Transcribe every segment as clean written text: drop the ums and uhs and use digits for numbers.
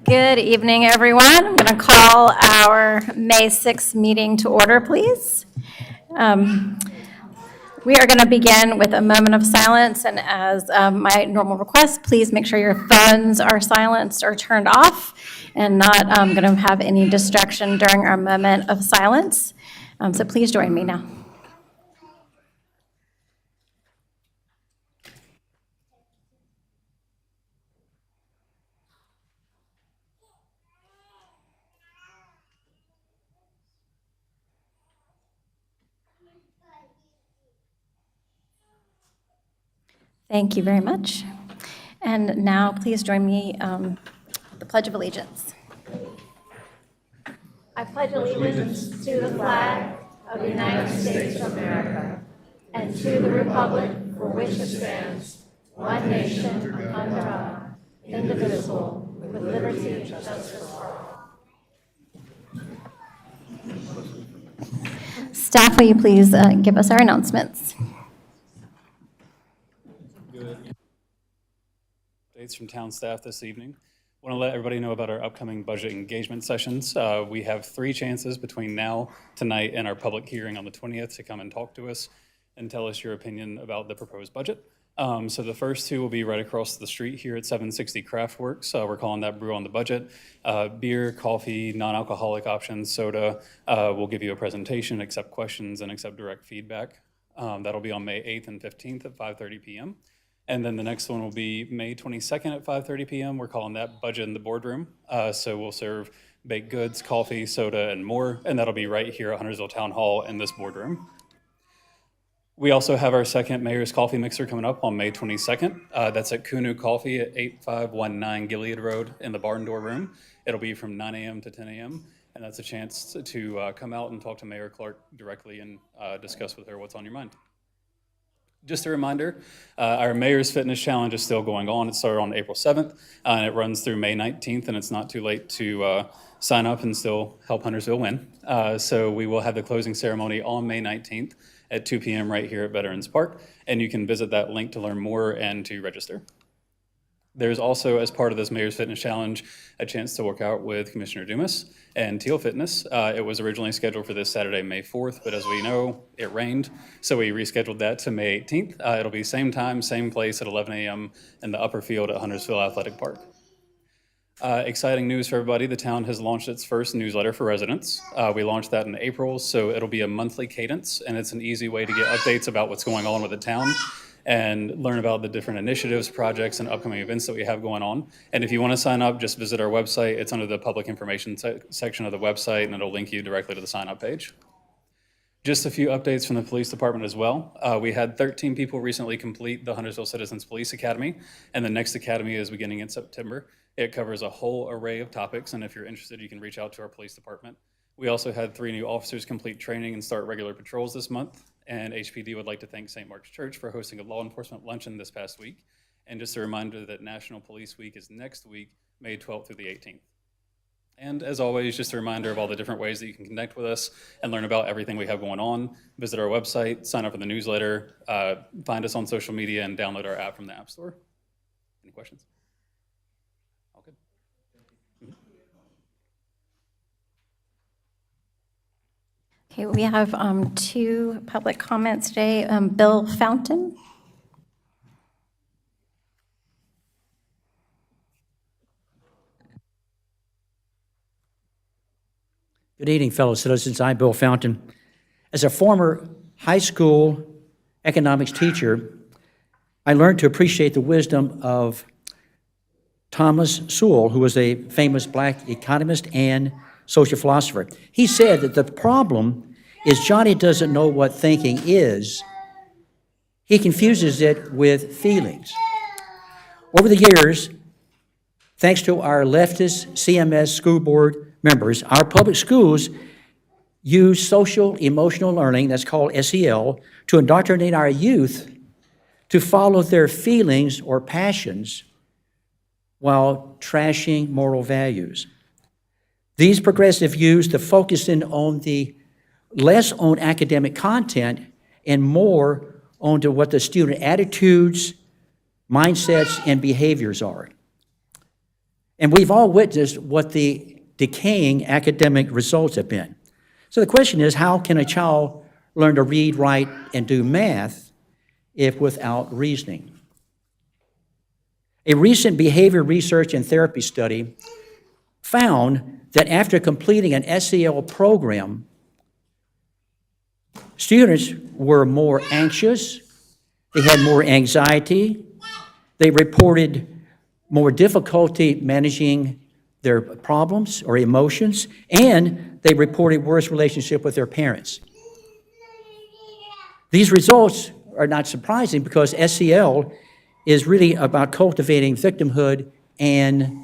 Good evening, everyone. I'm going to call our May 6th meeting to order, please. We are going to begin with a moment of silence, and as my normal request, please make sure your phones are silenced or turned off and not going to have any distraction during our moment of silence. So please join me now. Thank you very much. And now please join me with the Pledge of Allegiance. I pledge allegiance to the flag of the United States of America and to the republic for which it stands, one nation under God, indivisible, with liberty and justice for all. Staff, will you please give us our announcements? Updates from town staff this evening. I want to let everybody know about our upcoming budget engagement sessions. We have 3 chances between now, tonight, and our public hearing on the 20th to come and talk to us and tell us your opinion about the proposed budget. So the first 2 will be right across the street here at 760 Craftworks. We're calling that Brew on the Budget. Beer, coffee, non-alcoholic options, soda. We'll give you a presentation, accept questions, and accept direct feedback. That'll be on May 8th and 15th at 5:30 p.m. And then the next one will be May 22nd at 5:30 p.m. We're calling that Budget in the Boardroom. So we'll serve baked goods, coffee, soda, and more, and that'll be right here at Huntersville Town Hall in this boardroom. We also have our second Mayor's Coffee Mixer coming up on May 22nd. That's at Kunu Coffee at 8519 Gilead Road in the Barn Door Room. It'll be from 9 a.m. to 10 a.m., and that's a chance to come out and talk to Mayor Clark directly and discuss with her what's on your mind. Just a reminder, our Mayor's Fitness Challenge is still going on. It started on April 7th, and it runs through May 19th, and it's not too late to sign up and still help Huntersville win. So we will have the closing ceremony on May 19th at 2 p.m. right here at Veterans Park, and you can visit that link to learn more and to register. There's also, as part of this Mayor's Fitness Challenge, a chance to work out with Commissioner Dumas and Teal Fitness. It was originally scheduled for this Saturday, May 4th, but as we know, it rained, so we rescheduled that to May 18th. It'll be same time, same place at 11 a.m. in the upper field at Huntersville Athletic Park. Exciting news for everybody. The town has launched its first newsletter for residents. We launched that in April, so it'll be a monthly cadence, and it's an easy way to get updates about what's going on with the town and learn about the different initiatives, projects, and upcoming events that we have going on. And if you want to sign up, just visit our website. It's under the public information section of the website, and it'll link you directly to the sign-up page. Just a few updates from the police department as well. We had 13 people recently complete the Huntersville Citizens Police Academy, and the next academy is beginning in September. It covers a whole array of topics, and if you're interested, you can reach out to our police department. We also had 3 new officers complete training and start regular patrols this month, and HPD would like to thank St. Mark's Church for hosting a law enforcement luncheon this past week. And just a reminder that National Police Week is next week, May 12th through the 18th. And as always, just a reminder of all the different ways that you can connect with us and learn about everything we have going on. Visit our website, sign up for the newsletter, find us on social media, and download our app from the App Store. Any questions? All good. Okay, we have 2 public comments today. Bill Fountain. Good evening, fellow citizens. I'm Bill Fountain. As a former high school economics teacher, I learned to appreciate the wisdom of Thomas Sowell, who was a famous black economist and social philosopher. He said that the problem is Johnny doesn't know what thinking is. He confuses it with feelings. Over the years, thanks to our leftist CMS school board members, our public schools use social emotional learning, that's called SEL, to indoctrinate our youth to follow their feelings or passions while trashing moral values. These progressive use to focus in on the less on academic content and more onto what the student attitudes, mindsets, and behaviors are. And we've all witnessed what the decaying academic results have been. So the question is, how can a child learn to read, write, and do math if without reasoning? A recent behavior research and therapy study found that after completing an SEL program, students were more anxious, they had more anxiety, they reported more difficulty managing their problems or emotions, and they reported worse relationship with their parents. These results are not surprising because SEL is really about cultivating victimhood and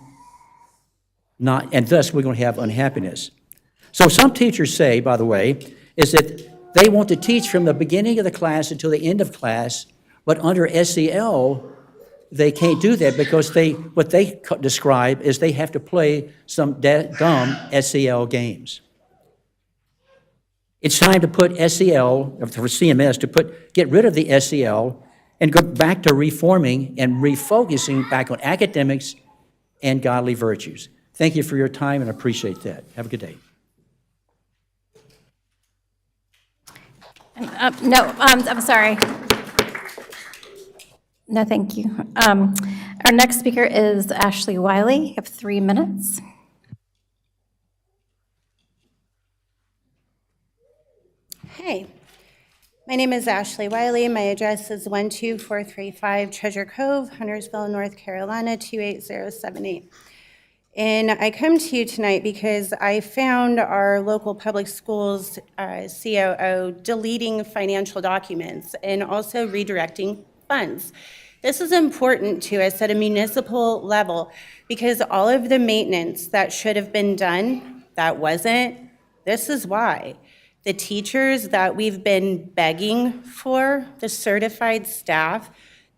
thus we're going to have unhappiness. So some teachers say, by the way, is that they want to teach from the beginning of the class until the end of class, but under SEL, they can't do that because what they describe is they have to play some dumb SEL games. It's time to put SEL, for CMS, get rid of the SEL and go back to reforming and refocusing back on academics and godly virtues. Thank you for your time and I appreciate that. Have a good day. I'm sorry. No, thank you. Our next speaker is Ashley Wiley. You have 3 minutes. Hey, my name is Ashley Wiley. My address is 12435 Treasure Cove, Huntersville, North Carolina, 28078. And I come to you tonight because I found our local public schools COO deleting financial documents and also redirecting funds. This is important to us at a municipal level because all of the maintenance that should have been done, that wasn't. This is why. The teachers that we've been begging for, the certified staff,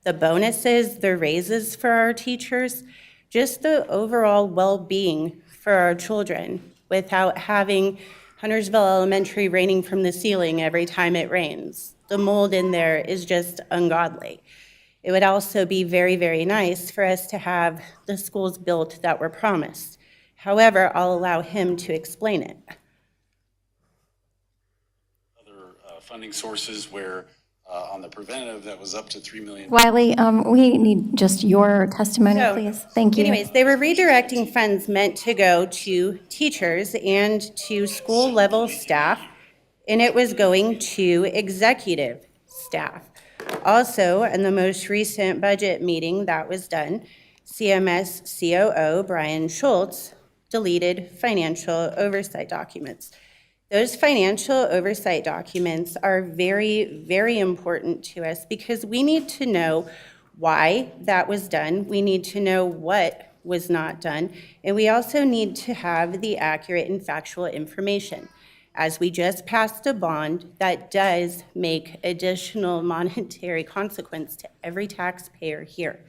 the bonuses, the raises for our teachers, just the overall well-being for our children without having Huntersville Elementary raining from the ceiling every time it rains. The mold in there is just ungodly. It would also be very, very nice for us to have the schools built that were promised. However, I'll allow him to explain it. Funding sources where on the preventative that was up to $3 million. Wiley, we need just your testimony, So, please. Thank you. Anyways, they were redirecting funds meant to go to teachers and to school level staff, and it was going to executive staff. Also, in the most recent budget meeting that was done, CMS COO Brian Schultz deleted financial oversight documents. Those financial oversight documents are very, very important to us because we need to know why that was done. We need to know what was not done. And we also need to have the accurate and factual information. As we just passed a bond that does make additional monetary consequence to every taxpayer here.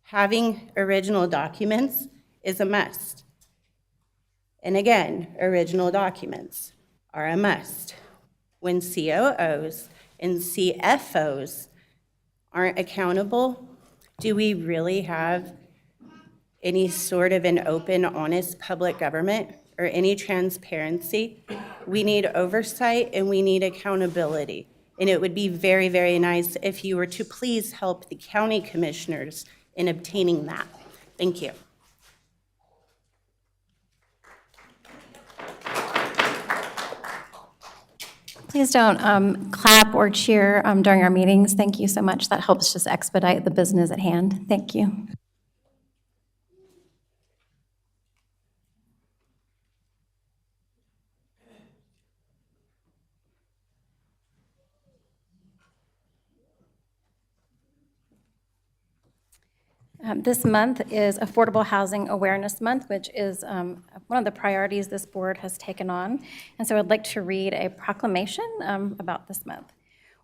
Having original documents is a must. And again, original documents are a must. When COOs and CFOs aren't accountable, do we really have any sort of an open, honest public government or any transparency? We need oversight and we need accountability. And it would be very, very nice if you were to please help the county commissioners in obtaining that. Thank you. Please don't clap or cheer during our meetings. Thank you so much. That helps just expedite the business at hand. Thank you. This month is Affordable Housing Awareness Month, which is one of the priorities this board has taken on. And so I'd like to read a proclamation about this month.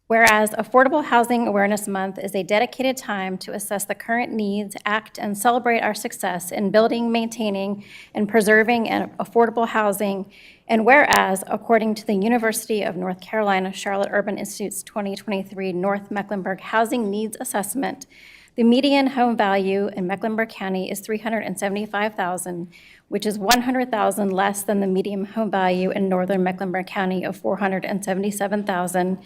Whereas Affordable Housing Awareness Month is a dedicated time to assess the current needs, act, and celebrate our success in building, maintaining, and preserving affordable housing. And whereas, according to the University of North Carolina Charlotte Urban Institute's 2023 North Mecklenburg Housing Needs Assessment, The median home value in Mecklenburg County is $375,000, which is $100,000 less than the median home value in northern Mecklenburg County of $477,000.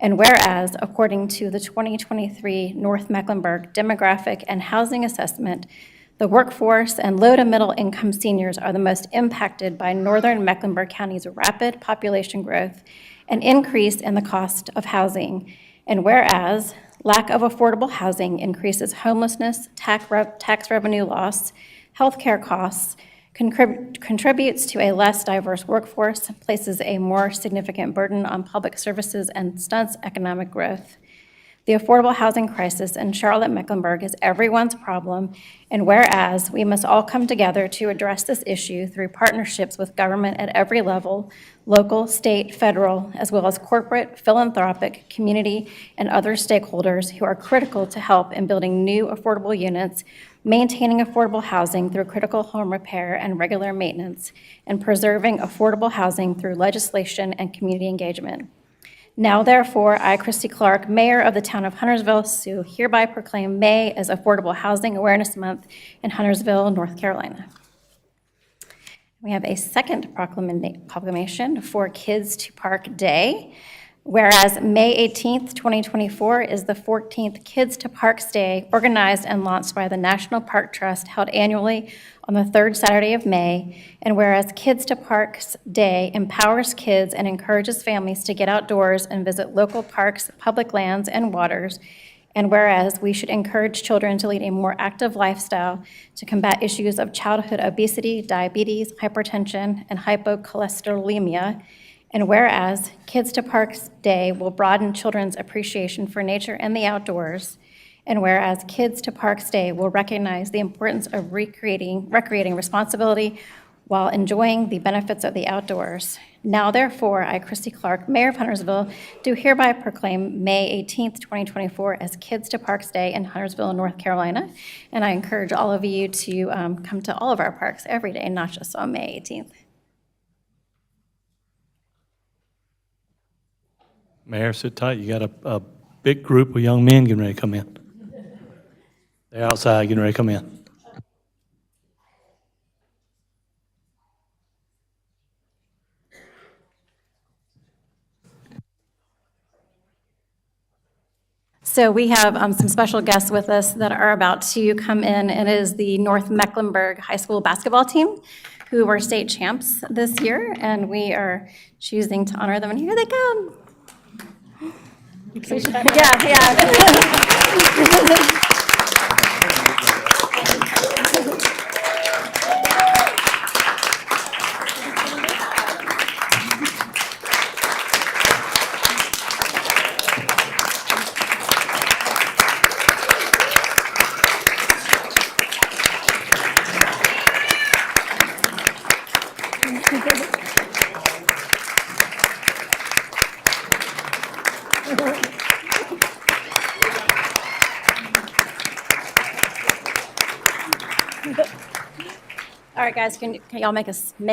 And whereas, according to the 2023 North Mecklenburg Demographic and Housing Assessment, the workforce and low to middle income seniors are the most impacted by northern Mecklenburg County's rapid population growth and increase in the cost of housing. And whereas, lack of affordable housing increases homelessness, tax revenue loss, healthcare costs, contributes to a less diverse workforce, places a more significant burden on public services, and stunts economic growth. The affordable housing crisis in Charlotte-Mecklenburg is everyone's problem, and whereas we must all come together to address this issue through partnerships with government at every level, local, state, federal, as well as corporate, philanthropic, community, and other stakeholders who are critical to help in building new affordable units, maintaining affordable housing through critical home repair and regular maintenance, and preserving affordable housing through legislation and community engagement. Now therefore, I, Christy Clark, Mayor of the Town of Huntersville, do hereby proclaim May as Affordable Housing Awareness Month in Huntersville, North Carolina. We have a second proclamation for Kids to Park Day. Whereas May 18th, 2024 is the 14th Kids to Parks Day organized and launched by the National Park Trust, held annually on the third Saturday of May. And whereas Kids to Parks Day empowers kids and encourages families to get outdoors and visit local parks, public lands, and waters. And whereas we should encourage children to lead a more active lifestyle to combat issues of childhood obesity, diabetes, hypertension, and hypocholesterolemia. And whereas Kids to Parks Day will broaden children's appreciation for nature and the outdoors. And whereas Kids to Parks Day will recognize the importance of recreating responsibility while enjoying the benefits of the outdoors. Now therefore, I, Christy Clark, Mayor of Huntersville, do hereby proclaim May 18th, 2024 as Kids to Parks Day in Huntersville, North Carolina. And I encourage all of you to come to all of our parks every day, not just on May 18th. Mayor, sit tight. You got a big group of young men getting ready to come in. They're outside getting ready to come in. So we have some special guests with us that are about to come in. It is the North Mecklenburg High School basketball team who were state champs this year, and we are choosing to honor them, and here they come. Yeah. All right, guys, can y'all make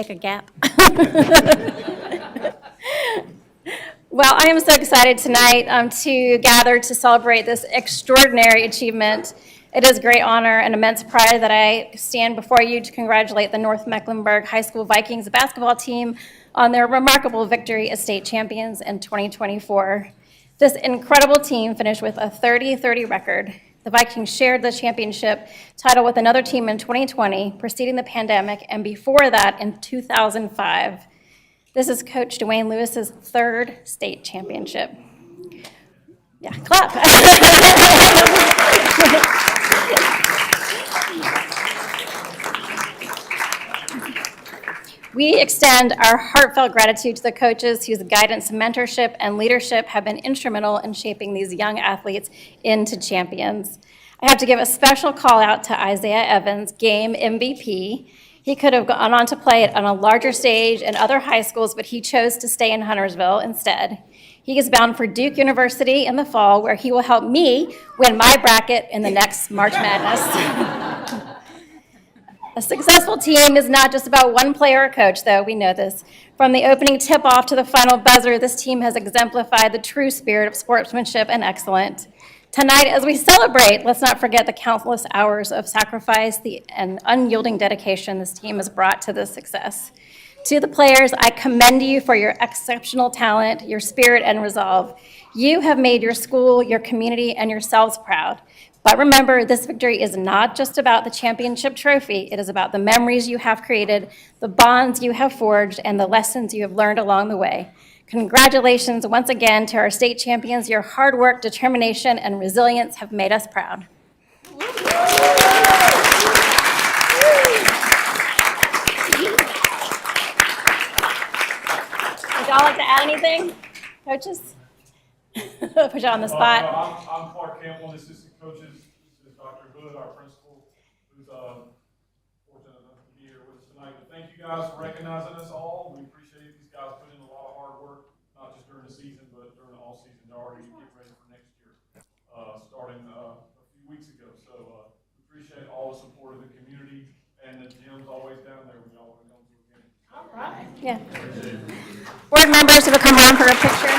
a gap? Well, I am so excited tonight to gather to celebrate this extraordinary achievement. It is a great honor and immense pride that I stand before you to congratulate the North Mecklenburg High School Vikings basketball team on their remarkable victory as state champions in 2024. This incredible team finished with a 30-30 record. The Vikings shared the championship title with another team in 2020, preceding the pandemic, and before that in 2005. This is Coach Dwayne Lewis's third state championship. Yeah, clap. We extend our heartfelt gratitude to the coaches whose guidance, mentorship, and leadership have been instrumental in shaping these young athletes into champions. I have to give a special call out to Isaiah Evans, game MVP. He could have gone on to play it on a larger stage in other high schools, but he chose to stay in Huntersville instead. He is bound for Duke University in the fall, where he will help me win my bracket in the next March Madness. A successful team is not just about one player or coach, though, we know this. From the opening tip-off to the final buzzer, this team has exemplified the true spirit of sportsmanship and excellence. Tonight, as we celebrate, let's not forget the countless hours of sacrifice and unyielding dedication this team has brought to this success. To the players, I commend you for your exceptional talent, your spirit, and resolve. You have made your school, your community, and yourselves proud. But remember, this victory is not just about the championship trophy. It is about the memories you have created, the bonds you have forged, and the lessons you have learned along the way. Congratulations once again to our state champions. Your hard work, determination, and resilience have made us proud. Would y'all like to add anything, coaches? Put you on the spot. I'm Clark Campbell, assistant coaches. This is Dr. Hood, our principal, who's fortunate enough to be here with us tonight. But thank you guys for recognizing us all. We appreciate these guys put in a lot of hard work, not just during the season, but during the all season to already get ready for next year, starting a few weeks ago. So we appreciate all the support of the community, and the gym's always down there when y'all want to come to a game. All right. Yeah. Board members, will come around for a picture.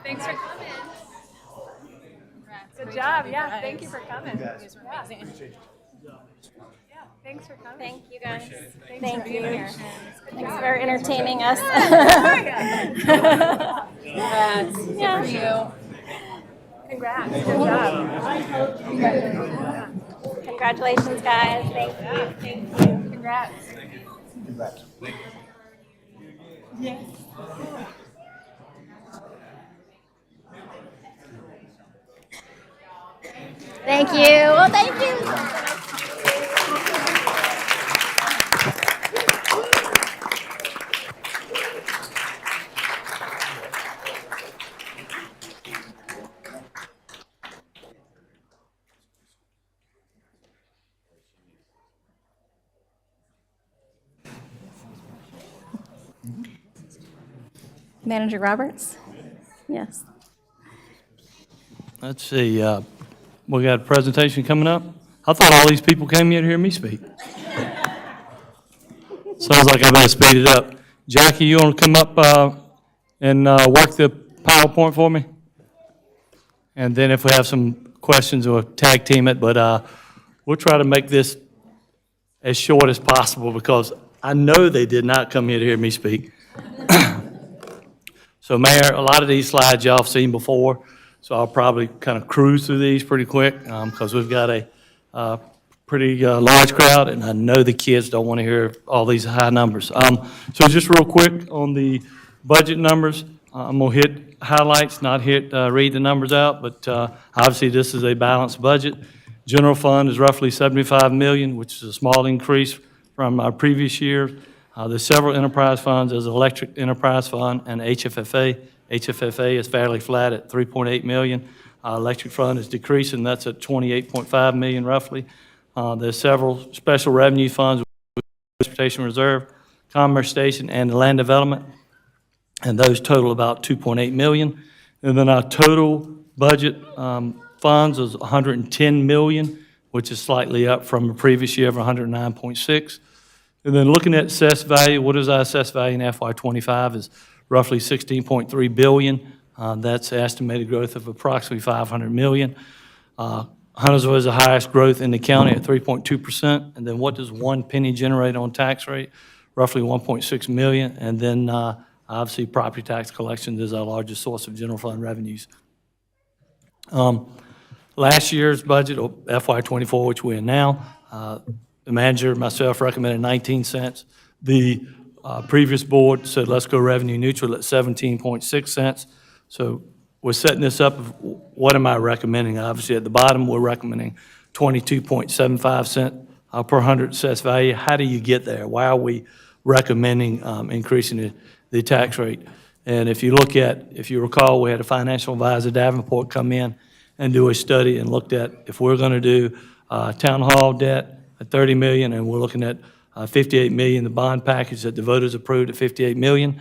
Thanks for coming. Good job. Yeah, thank you for coming. You guys were amazing. Yeah, thanks for coming. Thank you, guys. Thank you. Thanks for entertaining us. Yeah. You. Congrats. Good job. Congratulations, guys. Thank you. Thank you. Congrats. Thank you. Well, thank you. Manager Roberts? Yes. Let's see, we got a presentation coming up. I thought all these people came here to hear me speak. Sounds like I better speed it up. Jackie, you want to come up and work the PowerPoint for me? And then if we have some questions, we'll tag team it, but we'll try to make this as short as possible because I know they did not come here to hear me speak. So Mayor, a lot of these slides y'all have seen before, so I'll probably kind of cruise through these pretty quick because we've got a pretty large crowd, and I know the kids don't want to hear all these high numbers. So just real quick on the budget numbers, I'm going to hit highlights, not read the numbers out, but obviously this is a balanced budget. General fund is roughly 75 million, which is a small increase from our previous year. There's several enterprise funds. There's Electric Enterprise Fund and HFFA. HFFA is fairly flat at 3.8 million. Electric Fund is decreasing. That's at 28.5 million roughly. There's several special revenue funds, Transportation Reserve, Commerce Station, and Land Development, and those total about 2.8 million. And then our total budget funds is 110 million, which is slightly up from the previous year of 109.6. And then looking at assessed value, what is our assessed value in FY25 is roughly 16.3 billion. That's estimated growth of approximately $500 million. Huntersville is the highest growth in the county at 3.2%. And then what does 1 penny generate on tax rate? Roughly 1.6 million. And then obviously property tax collections is our largest source of general fund revenues. Last year's budget, or FY '24, which we're in now, the manager, myself, recommended 19 cents. The previous board said, let's go revenue neutral at 17.6 cents. So we're setting this up. What am I recommending? Obviously, at the bottom, we're recommending 22.75 cent per 100 assessed value. How do you get there? Why are we recommending increasing the tax rate? And if you look at, if you recall, we had a financial advisor, Davenport, come in and do a study and looked at if we're going to do town hall debt at 30 million, and we're looking at 58 million, the bond package that the voters approved at 58 million,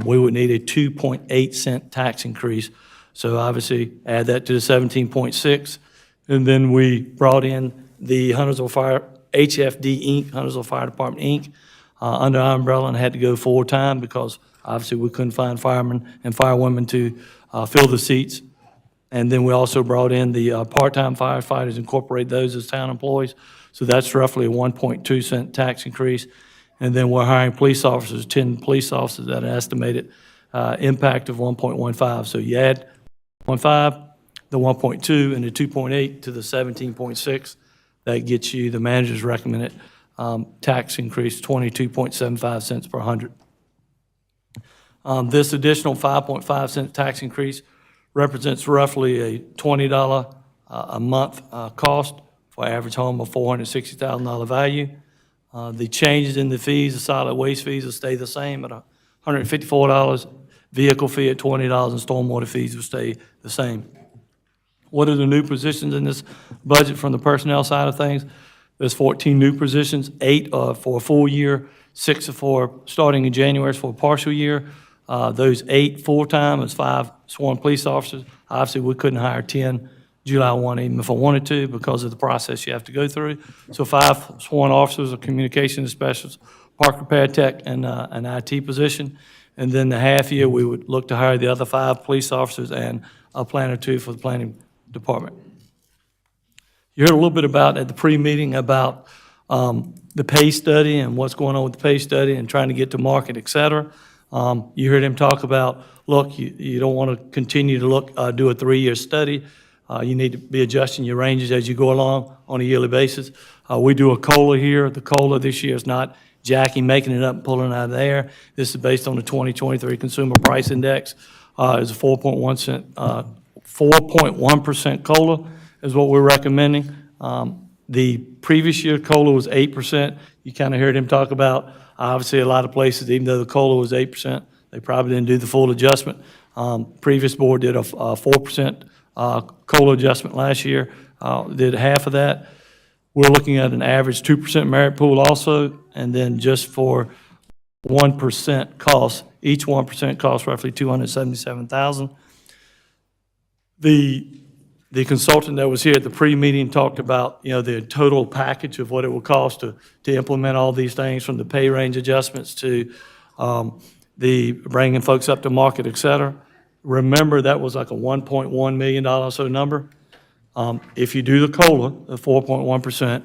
we would need a 2.8 cent tax increase. So obviously, add that to the 17.6, and then we brought in the Huntersville Fire, HFD Inc., Huntersville Fire Department Inc., under our umbrella, and had to go full-time because obviously we couldn't find firemen and firewomen to fill the seats. And then we also brought in the part-time firefighters, incorporate those as town employees. So that's roughly a 1.2 cent tax increase. And then we're hiring police officers, 10 police officers at an estimated impact of 1.15. So you add 1.5, the 1.2, and the 2.8 to the 17.6. That gets you the manager's recommended tax increase, 22.75 cents per 100. This additional 5.5 cent tax increase represents roughly a $20 a month cost for average home of $460,000 value. The changes in the fees, the solid waste fees will stay the same at $154, vehicle fee at $20, and stormwater fees will stay the same. What are the new positions in this budget from the personnel side of things? There's 14 new positions, 8 are for a full year, 6 are for starting in January for a partial year. Those 8 full-time is 5 sworn police officers. Obviously, we couldn't hire 10 July 1, even if I wanted to, because of the process you have to go through. So 5 sworn officers, a communications specialist, park repair tech, and an IT position. And then the half year, we would look to hire the other 5 police officers and a planner or 2 for the planning department. You heard a little bit about at the pre-meeting about the pay study and what's going on with the pay study and trying to get to market, et cetera. You heard him talk about, look, you don't want to continue to do a 3-year study. You need to be adjusting your ranges as you go along on a yearly basis. We do a COLA here. The COLA this year is not Jackie making it up and pulling it out of the air. This is based on the 2023 Consumer Price Index. It's a 4.1% COLA is what we're recommending. The previous year COLA was 8%. You kind of heard him talk about, obviously, a lot of places, even though the COLA was 8%, they probably didn't do the full adjustment. Previous board did a 4% COLA adjustment last year, did half of that. We're looking at an average 2% merit pool also, and then just for 1% cost, each 1% costs roughly $277,000. The consultant that was here at the pre-meeting talked about, the total package of what it would cost to implement all these things, from the pay range adjustments to the bringing folks up to market, et cetera. Remember, that was like a $1.1 million or so number. If you do the COLA, the 4.1%,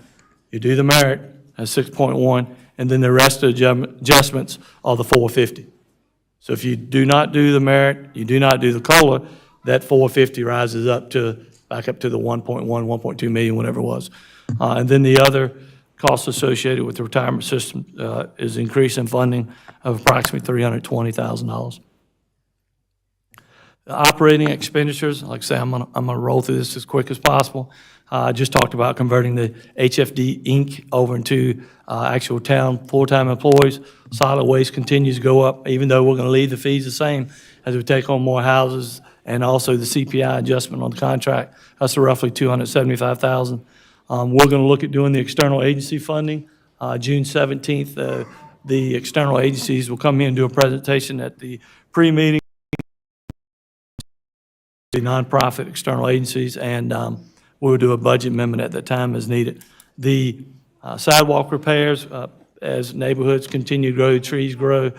you do the merit at 6.1, and then the rest of the adjustments are the 450. So if you do not do the merit, you do not do the COLA, that 450 rises up to back up to the 1.1, 1.2 million, whatever it was. And then the other costs associated with the retirement system is increase in funding of approximately $320,000. The operating expenditures, like I say, I'm gonna roll through this as quick as possible. I just talked about converting the HFD Inc. over into actual town full-time employees. Solid waste continues to go up, even though we're gonna leave the fees the same as we take on more houses, and also the CPI adjustment on the contract. That's roughly $275,000. We're gonna look at doing the external agency funding. June 17th, the external agencies will come in and do a presentation at the pre-meeting, the nonprofit external agencies, and we'll do a budget amendment at that time as needed. The sidewalk repairs, as neighborhoods continue to grow, trees grow,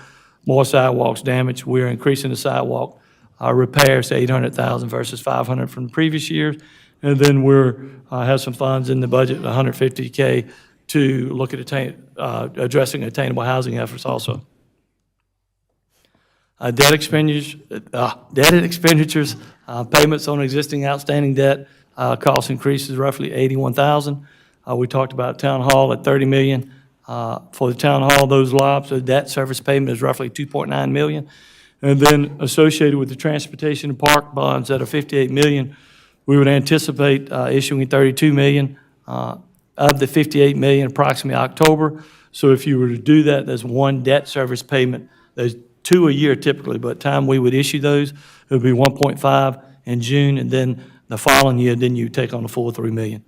more sidewalks damaged, we're increasing the sidewalk repairs to $800,000 versus $500 from the previous years. And then have some funds in the budget, $150K, to look at addressing attainable housing efforts also. Debt expenditures, payments on existing outstanding debt, cost increases roughly $81,000. We talked about town hall at $30 million. For the town hall, those lobs, the debt service payment is roughly $2.9 million. And then associated with the transportation and park bonds that are $58 million, we would anticipate issuing $32 million of the $58 million approximately October. So if you were to do that, there's one debt service payment. There's 2 a year typically, but the time we would issue those, it would be 1.5 in June, and then the following year, then you take on the full $3 million.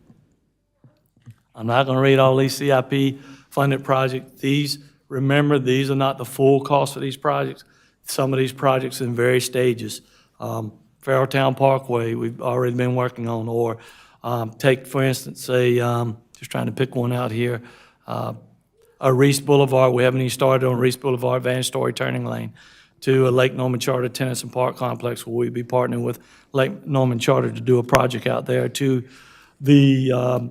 I'm not going to read all these CIP funded projects. Remember, these are not the full cost of these projects. Some of these projects in various stages. Farrelltown Parkway, we've already been working on, or take, for instance, just trying to pick one out here, Reese Boulevard. We haven't even started on Reese Boulevard, Van Story Turning Lane, to a Lake Norman Charter Tennis and Park Complex, where we'll be partnering with Lake Norman Charter to do a project out there, to the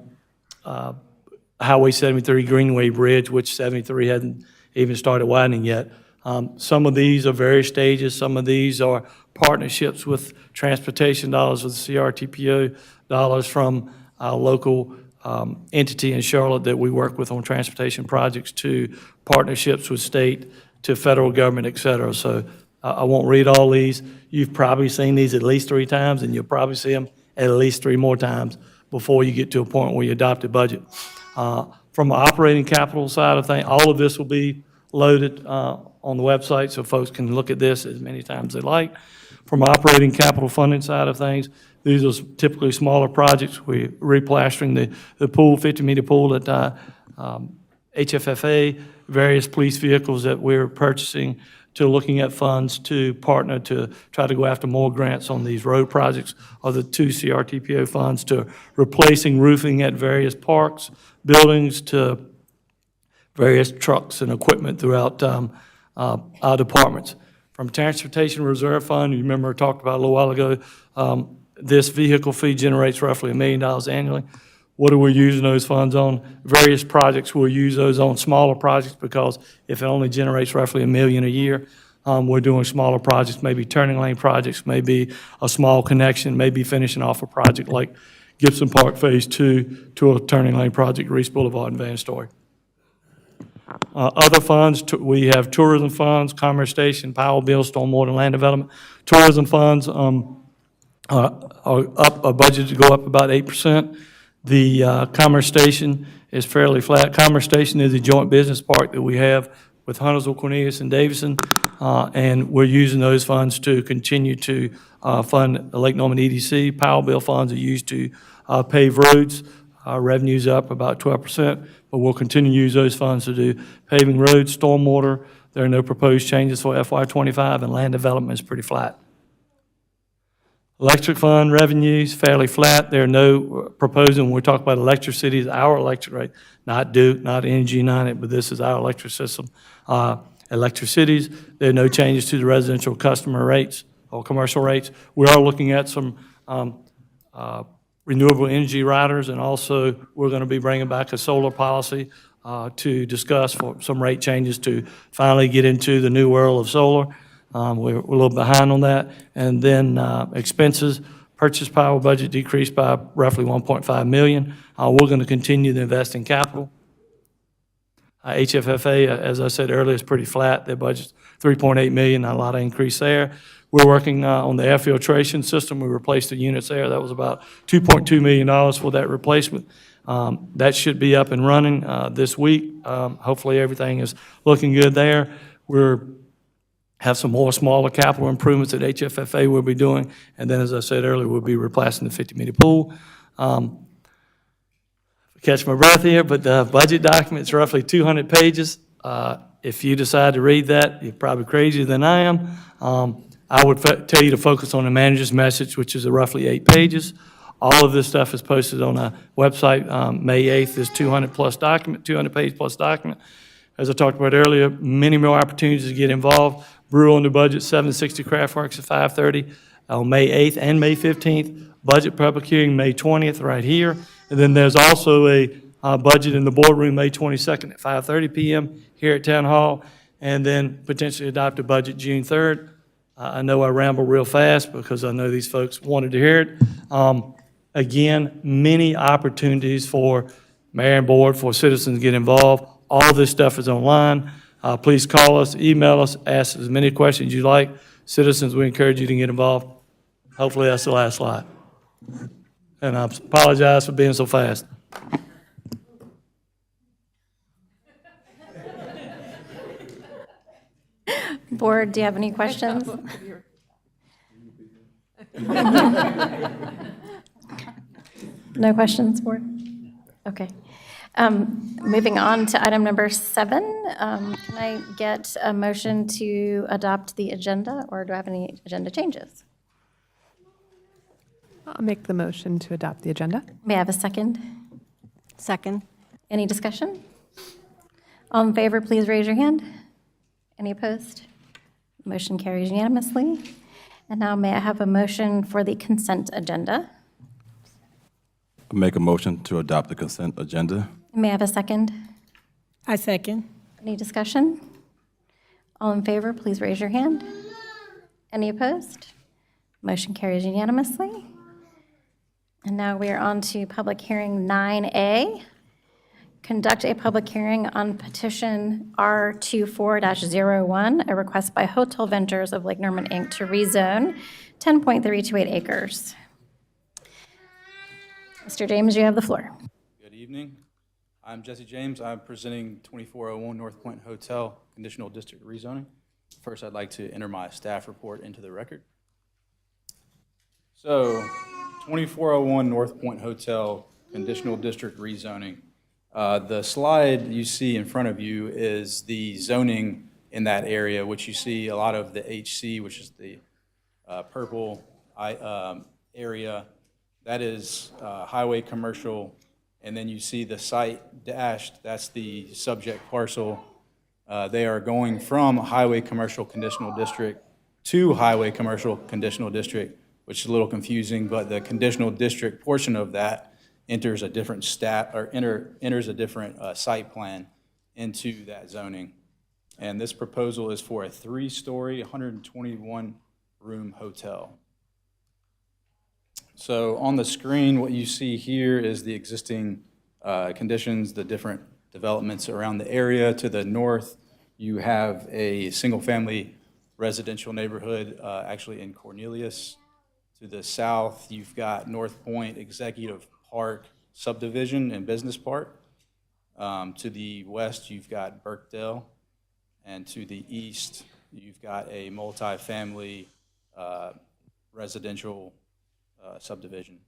Highway 73 Greenway Bridge, which 73 hasn't even started widening yet. Some of these are various stages. Some of these are partnerships with transportation dollars, with CRTPO dollars from our local entity in Charlotte that we work with on transportation projects, to partnerships with state, to federal government, et cetera. So I won't read all these. You've probably seen these at least 3 times, and you'll probably see them at least 3 more times before you get to a point where you adopt a budget. From the operating capital side of things, all of this will be loaded on the website, so folks can look at this as many times as they like. From operating capital funding side of things, these are typically smaller projects. We're replastering the pool, 50-meter pool at HFFA, various police vehicles that we're purchasing, to looking at funds to partner to try to go after more grants on these road projects, or the 2 CRTPO funds, to replacing roofing at various parks, buildings, to various trucks and equipment throughout our departments. From Transportation Reserve Fund, you remember I talked about a little while ago, this vehicle fee generates roughly $1 million annually. What are we using those funds on? Various projects. We'll use those on smaller projects, because if it only generates roughly $1 million a year, we're doing smaller projects, maybe turning lane projects, maybe a small connection, maybe finishing off a project like Gibson Park Phase 2 to a turning lane project, Reese Boulevard and Van Story. Other funds, we have tourism funds, Commerce Station, Powell Bill, Stormwater and Land Development. Tourism funds are up, a budget to go up about 8%. The Commerce Station is fairly flat. Commerce Station is a joint business park that we have with Huntersville, Cornelius, and Davison, and we're using those funds to continue to fund the Lake Norman EDC. Powell Bill funds are used to pave roads. Revenue's up about 12%, but we'll continue to use those funds to do paving roads, stormwater. There are no proposed changes for FY25, and land development is pretty flat. Electric fund revenues fairly flat. There are no proposing, when we talk about electricity, our electric rate, not Duke, not Energy United, but this is our electric system. Electricities, there are no changes to the residential customer rates or commercial rates. We are looking at some renewable energy riders, and also we're going to be bringing back a solar policy to discuss for some rate changes to finally get into the new world of solar. We're a little behind on that. And then expenses, purchase power budget decreased by roughly $1.5 million. We're going to continue to invest in capital. HFFA, as I said earlier, is pretty flat. Their budget's $3.8 million, not a lot of increase there. We're working on the air filtration system. We replaced the units there. That was about $2.2 million for that replacement. That should be up and running this week. Hopefully everything is looking good there. We're have some more smaller capital improvements at HFFA we'll be doing. And then, as I said earlier, we'll be replacing the 50-meter pool. Catch my breath here, but the budget document is roughly 200 pages. If you decide to read that, you're probably crazier than I am. I would tell you to focus on the manager's message, which is roughly 8 pages. All of this stuff is posted on a website. May 8th is 200-plus document, 200-page-plus document. As I talked about earlier, many more opportunities to get involved. Brew on the Budget, 760 Craft Works at 5:30 on May 8th and May 15th. Budget public hearing, May 20th, right here. And then there's also a budget in the boardroom, May 22nd at 5:30 PM here at Town Hall. And then potentially adopt a budget June 3rd. I know I ramble real fast because I know these folks wanted to hear it. Again, many opportunities for mayor and board, for citizens to get involved. All this stuff is online. Please call us, email us, ask as many questions you like. Citizens, we encourage you to get involved. Hopefully, that's the last slide. And I apologize for being so fast. Board, do you have any questions? No questions, board? Okay. Moving on to item number 7, can I get a motion to adopt the agenda, or do I have any agenda changes? I'll make the motion to adopt the agenda. May I have a second? Second. Any discussion? All in favor, please raise your hand. Any opposed? Motion carries unanimously. And now may I have a motion for the consent agenda? Make a motion to adopt the consent agenda. May I have a second? I second. Any discussion? All in favor, please raise your hand. Any opposed? Motion carries unanimously. And now we are on to public hearing 9A. Conduct a public hearing on petition R24-01, a request by Hotel Ventures of Lake Norman, Inc. to rezone 10.328 acres. Mr. James, you have the floor. Good evening. I'm Jesse James. I'm presenting 2401 North Point Hotel Conditional District Rezoning. First, I'd like to enter my staff report into the record. So, 2401 North Point Hotel Conditional District Rezoning. The slide you see in front of you is the zoning in that area, which you see a lot of the HC, which is the purple area. That is highway commercial, and then you see the site dashed, that's the subject parcel. They are going from highway commercial conditional district to highway commercial conditional district, which is a little confusing, but the conditional district portion of that enters a different enters a different site plan into that zoning. And this proposal is for a 3-story, 121-room hotel. So on the screen, what you see here is the existing conditions, the different developments around the area. To the north, you have a single-family residential neighborhood, actually in Cornelius. To the south, you've got North Point Executive Park subdivision and business park. To the west, you've got Birkdale. And to the east, you've got a multifamily residential subdivision.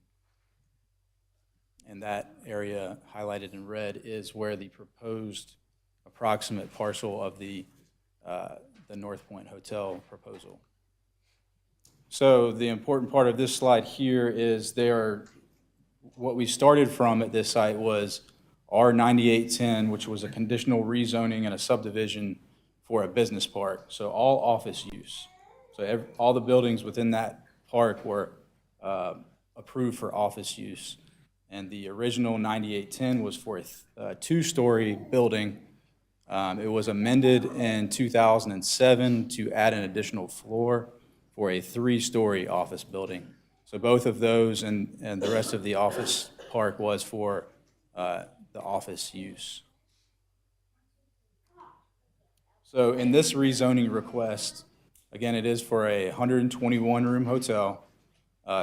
And that area highlighted in red is where the proposed approximate parcel of the North Point Hotel proposal. So the important part of this slide here is what we started from at this site was R9810, which was a conditional rezoning and a subdivision for a business park, so all office use. So all the buildings within that park were approved for office use. And the original 9810 was for a 2-story building. It was amended in 2007 to add an additional floor for a 3-story office building. So both of those and the rest of the office park was for the office use. So in this rezoning request, again, it is for a 121-room hotel,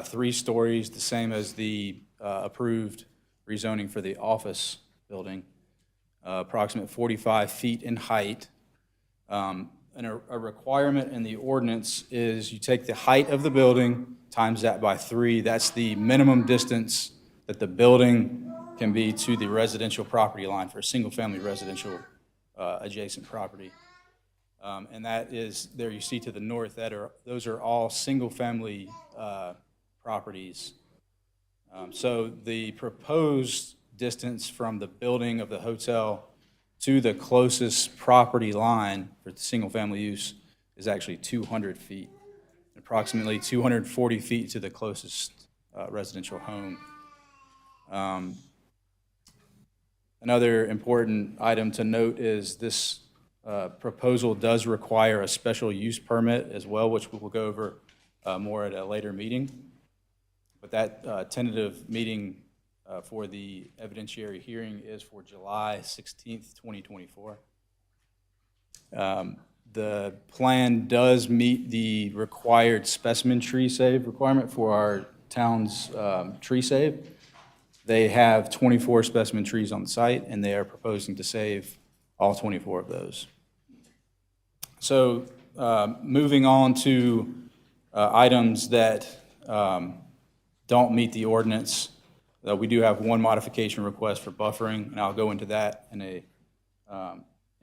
3 stories, the same as the approved rezoning for the office building, approximate 45 feet in height. And a requirement in the ordinance is you take the height of the building, times that by 3. That's the minimum distance that the building can be to the residential property line for a single-family residential adjacent property. And that is, there you see to the north, those are all single-family properties. So the proposed distance from the building of the hotel to the closest property line for the single-family use is actually 200 feet, approximately 240 feet to the closest residential home. Another important item to note is this proposal does require a special use permit as well, which we will go over more at a later meeting. But that tentative meeting for the evidentiary hearing is for July 16th, 2024. The plan does meet the required specimen tree save requirement for our town's tree save. They have 24 specimen trees on the site, and they are proposing to save all 24 of those. So moving on to items that don't meet the ordinance, we do have one modification request for buffering, and I'll go into that in a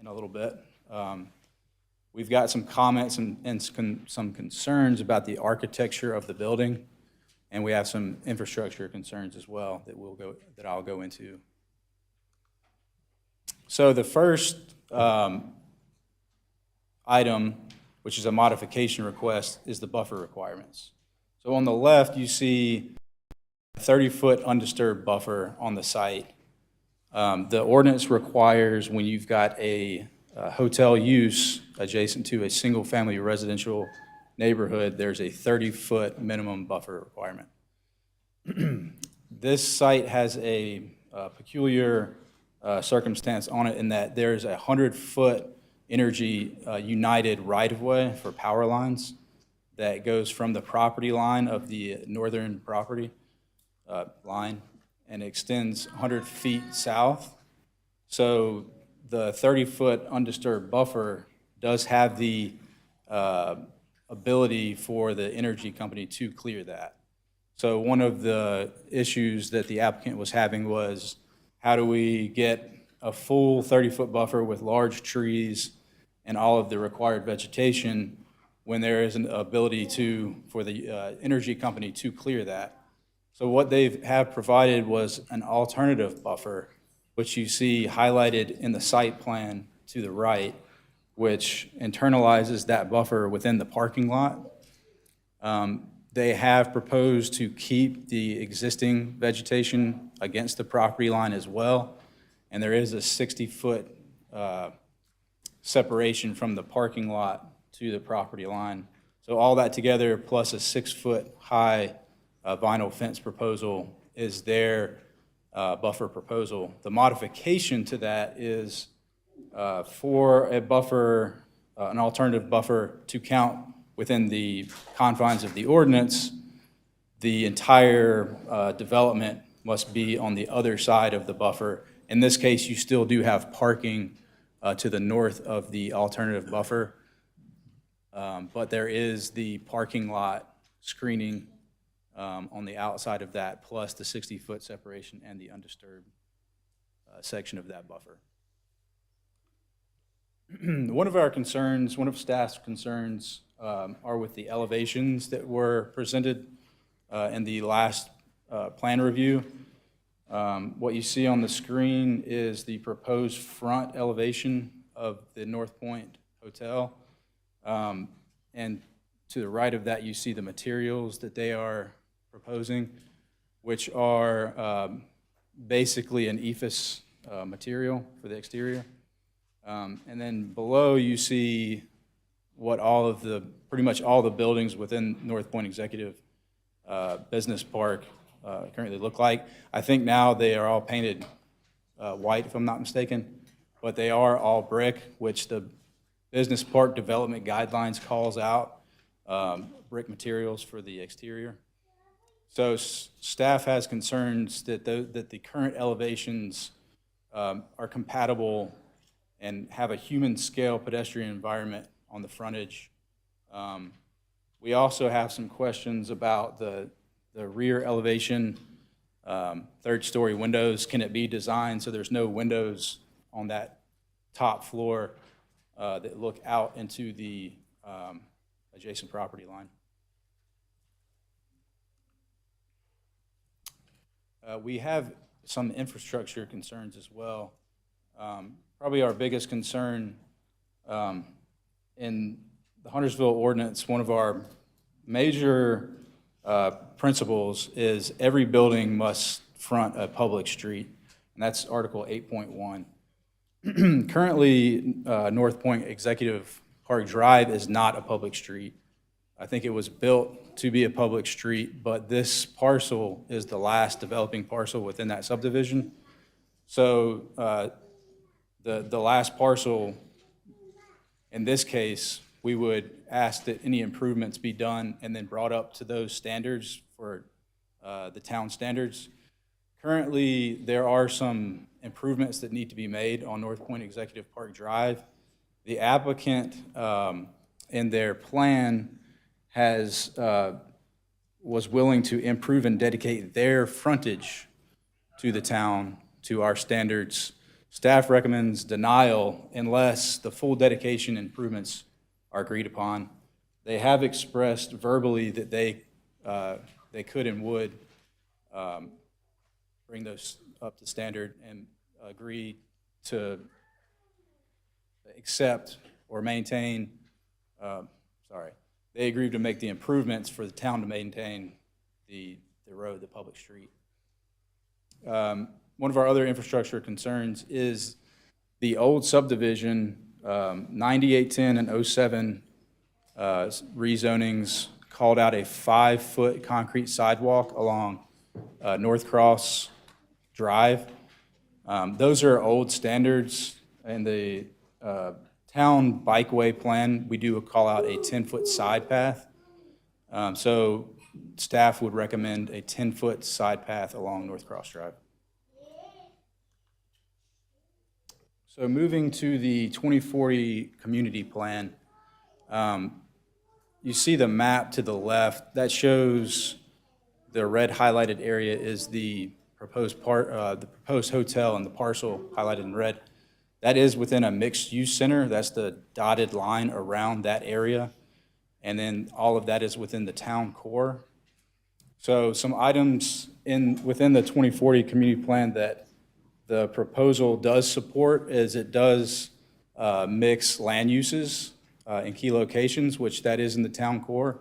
little bit. We've got some comments and some concerns about the architecture of the building, and we have some infrastructure concerns as well that I'll go into. So the first item, which is a modification request, is the buffer requirements. So on the left, you see a 30-foot undisturbed buffer on the site. The ordinance requires when you've got a hotel use adjacent to a single-family residential neighborhood, there's a 30-foot minimum buffer requirement. This site has a peculiar circumstance on it in that there's a 100-foot Energy United right-of-way for power lines that goes from the property line of the northern property line and extends 100 feet south. So the 30-foot undisturbed buffer does have the ability for the energy company to clear that. So one of the issues that the applicant was having was, how do we get a full 30-foot buffer with large trees and all of the required vegetation when there is an ability for the energy company to clear that? So what they have provided was an alternative buffer, which you see highlighted in the site plan to the right, which internalizes that buffer within the parking lot. They have proposed to keep the existing vegetation against the property line as well, and there is a 60-foot separation from the parking lot to the property line. So all that together, plus a 6-foot high vinyl fence proposal, is their buffer proposal. The modification to that is for a buffer, an alternative buffer to count within the confines of the ordinance, the entire development must be on the other side of the buffer. In this case, you still do have parking to the north of the alternative buffer, but there is the parking lot screening on the outside of that, plus the 60-foot separation and the undisturbed section of that buffer. One of our concerns, one of staff's concerns, are with the elevations that were presented in the last plan review. What you see on the screen is the proposed front elevation of the North Point Hotel. And to the right of that, you see the materials that they are proposing, which are basically an EIFS material for the exterior. And then below, you see what pretty much all the buildings within North Point Executive Business Park currently look like. I think now they are all painted white, if I'm not mistaken, but they are all brick, which the Business Park Development Guidelines calls out brick materials for the exterior. So staff has concerns that the current elevations are compatible and have a human scale pedestrian environment on the frontage. We also have some questions about the rear elevation, third story windows. Can it be designed so there's no windows on that top floor that look out into the adjacent property line? We have some infrastructure concerns as well. Probably our biggest concern in the Huntersville ordinance, one of our major principles is every building must front a public street, and that's Article 8.1. Currently, North Point Executive Park Drive is not a public street. I think it was built to be a public street, but this parcel is the last developing parcel within that subdivision. So the last parcel, in this case, we would ask that any improvements be done and then brought up to those standards for the town standards. Currently, there are some improvements that need to be made on North Point Executive Park Drive. The applicant in their plan was willing to improve and dedicate their frontage to the town to our standards. Staff recommends denial unless the full dedication improvements are agreed upon. They have expressed verbally that they could and would bring those up to standard and agree to accept or maintain, they agreed to make the improvements for the town to maintain the road, the public street. One of our other infrastructure concerns is the old subdivision, 9810 and 07 rezonings called out a 5-foot concrete sidewalk along North Cross Drive. Those are old standards. In the town bikeway plan, we do call out a 10-foot side path. So staff would recommend a 10-foot side path along North Cross Drive. So moving to the 2040 community plan, you see the map to the left. That shows the red highlighted area is the proposed hotel and the parcel highlighted in red. That is within a mixed-use center. That's the dotted line around that area. And then all of that is within the town core. So some items within the 2040 community plan that the proposal does support is it does mix land uses in key locations, which that is in the town core.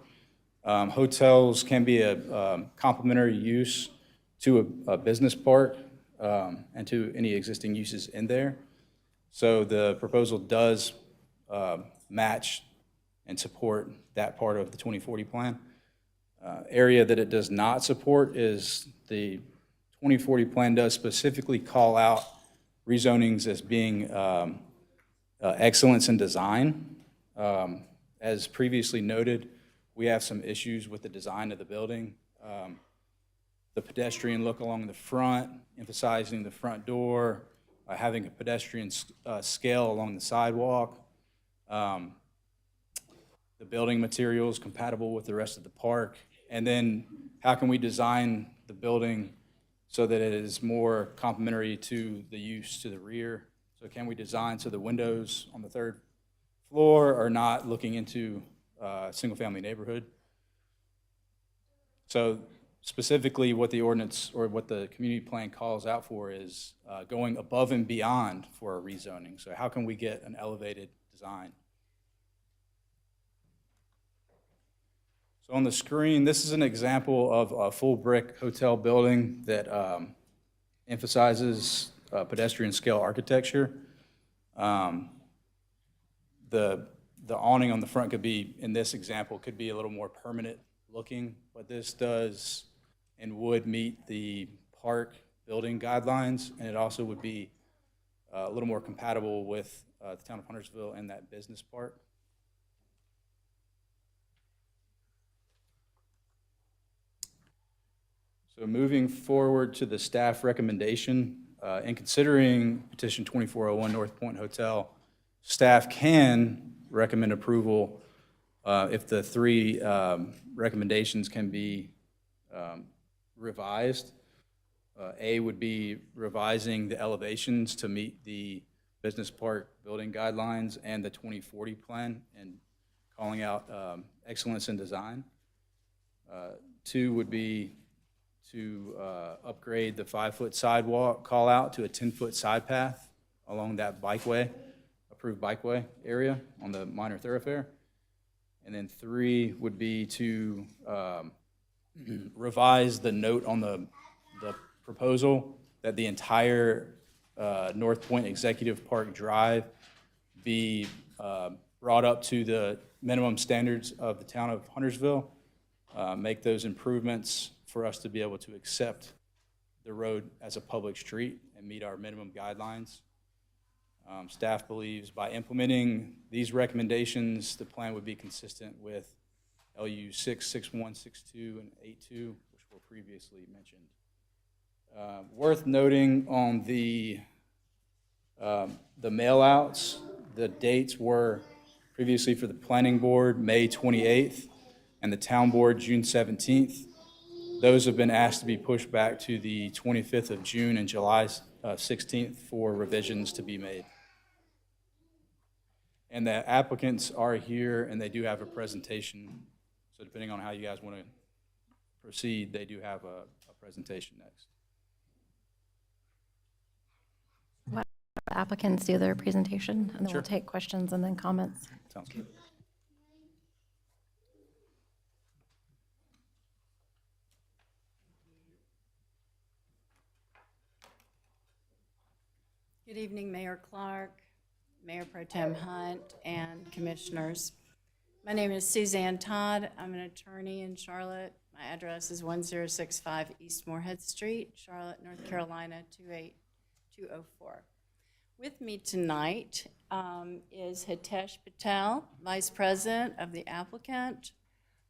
Hotels can be a complementary use to a business park and to any existing uses in there. So the proposal does match and support that part of the 2040 plan. Area that it does not support is the 2040 plan does specifically call out rezonings as being excellence in design. As previously noted, we have some issues with the design of the building. The pedestrian look along the front, emphasizing the front door, having a pedestrian scale along the sidewalk, the building materials compatible with the rest of the park, and then how can we design the building so that it is more complementary to the use to the rear? So can we design so the windows on the third floor are not looking into a single-family neighborhood? So specifically what the ordinance or what the community plan calls out for is going above and beyond for a rezoning. So how can we get an elevated design? So on the screen, this is an example of a full brick hotel building that emphasizes pedestrian scale architecture. The awning on the front could be, in this example, could be a little more permanent looking, but this does and would meet the park building guidelines, and it also would be a little more compatible with the town of Huntersville and that business park. So moving forward to the staff recommendation, in considering petition 2401 North Point Hotel, staff can recommend approval if the three recommendations can be revised. A would be revising the elevations to meet the business park building guidelines and the 2040 plan and calling out excellence in design. Two would be to upgrade the 5-foot sidewalk call out to a 10-foot side path along that bikeway, approved bikeway area on the minor thoroughfare. And then 3 would be to revise the note on the proposal that the entire North Point Executive Park Drive be brought up to the minimum standards of the town of Huntersville, make those improvements for us to be able to accept the road as a public street and meet our minimum guidelines. Staff believes by implementing these recommendations, the plan would be consistent with LU 6, 61, 62, and 82, which were previously mentioned. Worth noting on the mail-outs, the dates were previously for the planning board, May 28th, and the town board, June 17th. Those have been asked to be pushed back to the 25th of June and July 16th for revisions to be made. And the applicants are here, and they do have a presentation. So depending on how you guys want to proceed, they do have a presentation next. The applicants do their presentation, and then Sure. we'll take questions and then comments. Sounds good. Good evening, Mayor Clark, Mayor Pro Tem Hunt, and Commissioners. My name is Suzanne Todd. I'm an attorney in Charlotte. My address is 1065 East Moorhead Street, Charlotte, North Carolina, 28204. With me tonight is Hitesh Patel, Vice President of the applicant,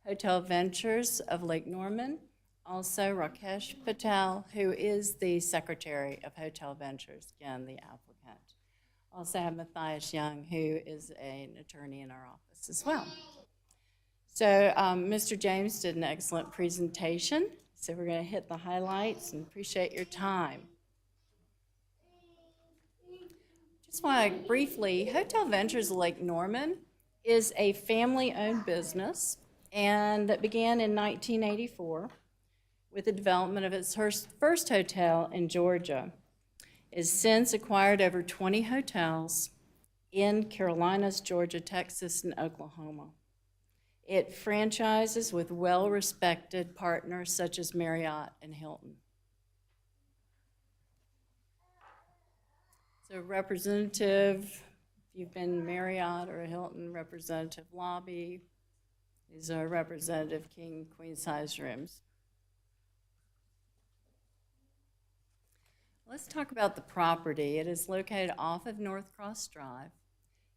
Hotel Ventures of Lake Norman. Also Rakesh Patel, who is the Secretary of Hotel Ventures, again, the applicant. Also have Matthias Young, who is an attorney in our office as well. So Mr. James did an excellent presentation, so we're going to hit the highlights and appreciate your time. Just want to briefly, Hotel Ventures of Lake Norman is a family-owned business, and that began in 1984 with the development of its first hotel in Georgia. It has since acquired over 20 hotels in Carolinas, Georgia, Texas, and Oklahoma. It franchises with well-respected partners such as Marriott and Hilton. So representative, if you've been Marriott or a Hilton, representative lobby. These are representative king, queen size rooms. Let's talk about the property. It is located off of North Cross Drive.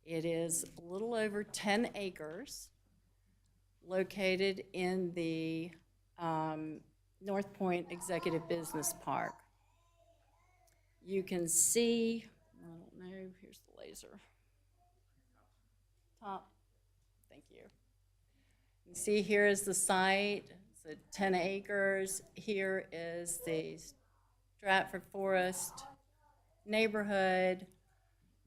It is a little over 10 acres, located in the North Point Executive Business Park. You can see, I don't know, here's the laser. Top, thank you. You can see here is the site, it's 10 acres. Here is the Stratford Forest neighborhood.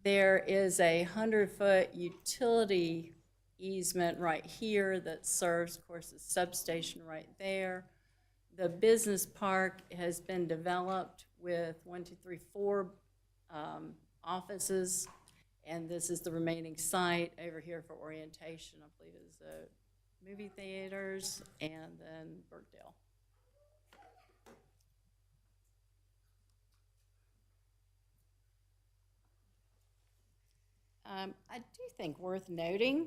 There is a 100-foot utility easement right here that serves, of course, the substation right there. The business park has been developed with 4 offices, and this is the remaining site over here for orientation. I believe is the movie theaters and then Burkdale. I do think worth noting,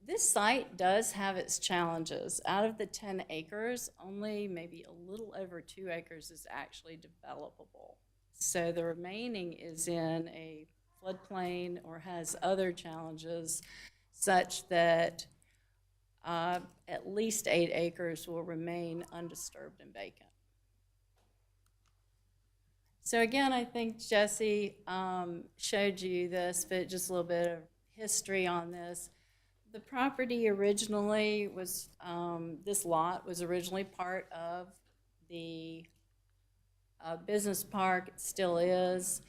this site does have its challenges. Out of the 10 acres, only maybe a little over 2 acres is actually developable. So the remaining is in a floodplain or has other challenges such that at least 8 acres will remain undisturbed and vacant. So again, I think Jesse showed you this, but just a little bit of history on this. The property originally was, this lot was originally part of the business park. It still is.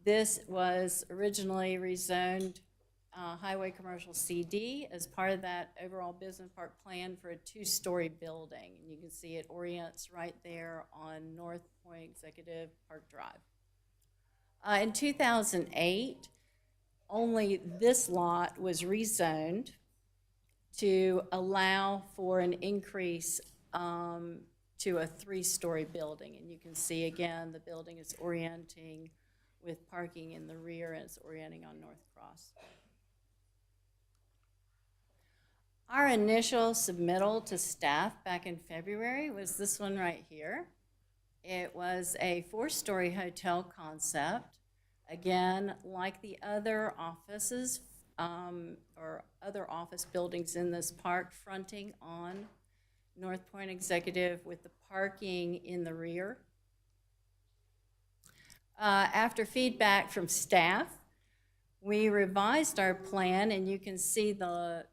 This was originally rezoned Highway Commercial CD as part of that overall business park plan for a 2-story building. And you can see it orients right there on North Point Executive Park Drive. In 2008, only this lot was rezoned to allow for an increase to a 3-story building. And you can see, again, the building is orienting with parking in the rear, and it's orienting on North Cross. Our initial submittal to staff back in February was this one right here. It was a 4-story hotel concept. Again, like the other offices or other office buildings in this park, fronting on North Point Executive with the parking in the rear. After feedback from staff, we revised our plan, and you can see the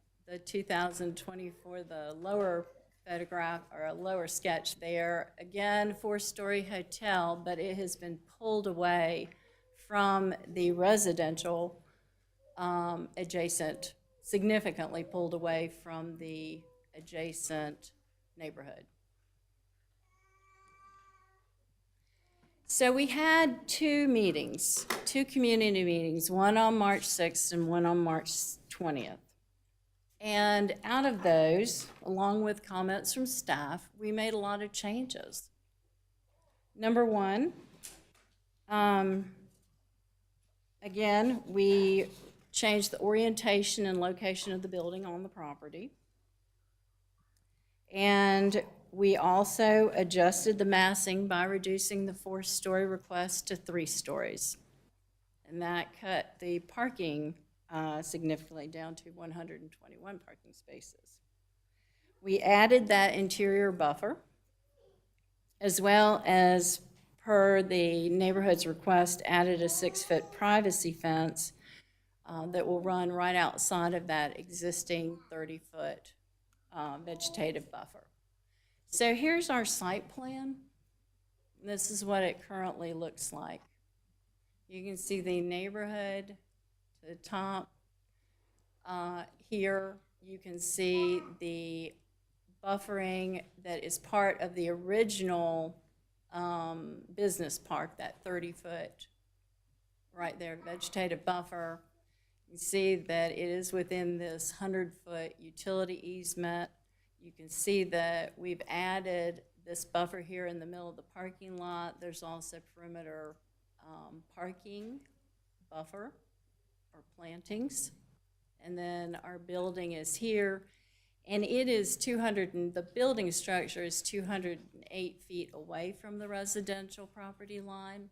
2024, the lower photograph or a lower sketch there. Again, 4-story hotel, but it has been pulled away from the residential adjacent, significantly pulled away from the adjacent neighborhood. So we had 2 meetings, 2 community meetings, one on March 6th and one on March 20th. And out of those, along with comments from staff, we made a lot of changes. Number one, again, we changed the orientation and location of the building on the property. And we also adjusted the massing by reducing the 4-story request to 3 stories. And that cut the parking significantly down to 121 parking spaces. We added that interior buffer, as well as, per the neighborhood's request, added a 6-foot privacy fence that will run right outside of that existing 30-foot vegetative buffer. So here's our site plan. This is what it currently looks like. You can see the neighborhood to the top. Here you can see the buffering that is part of the original business park, that 30-foot right there, vegetative buffer. You see that it is within this 100-foot utility easement. You can see that we've added this buffer here in the middle of the parking lot. There's also perimeter parking buffer or plantings. And then our building is here. And it is the building structure is 208 feet away from the residential property line.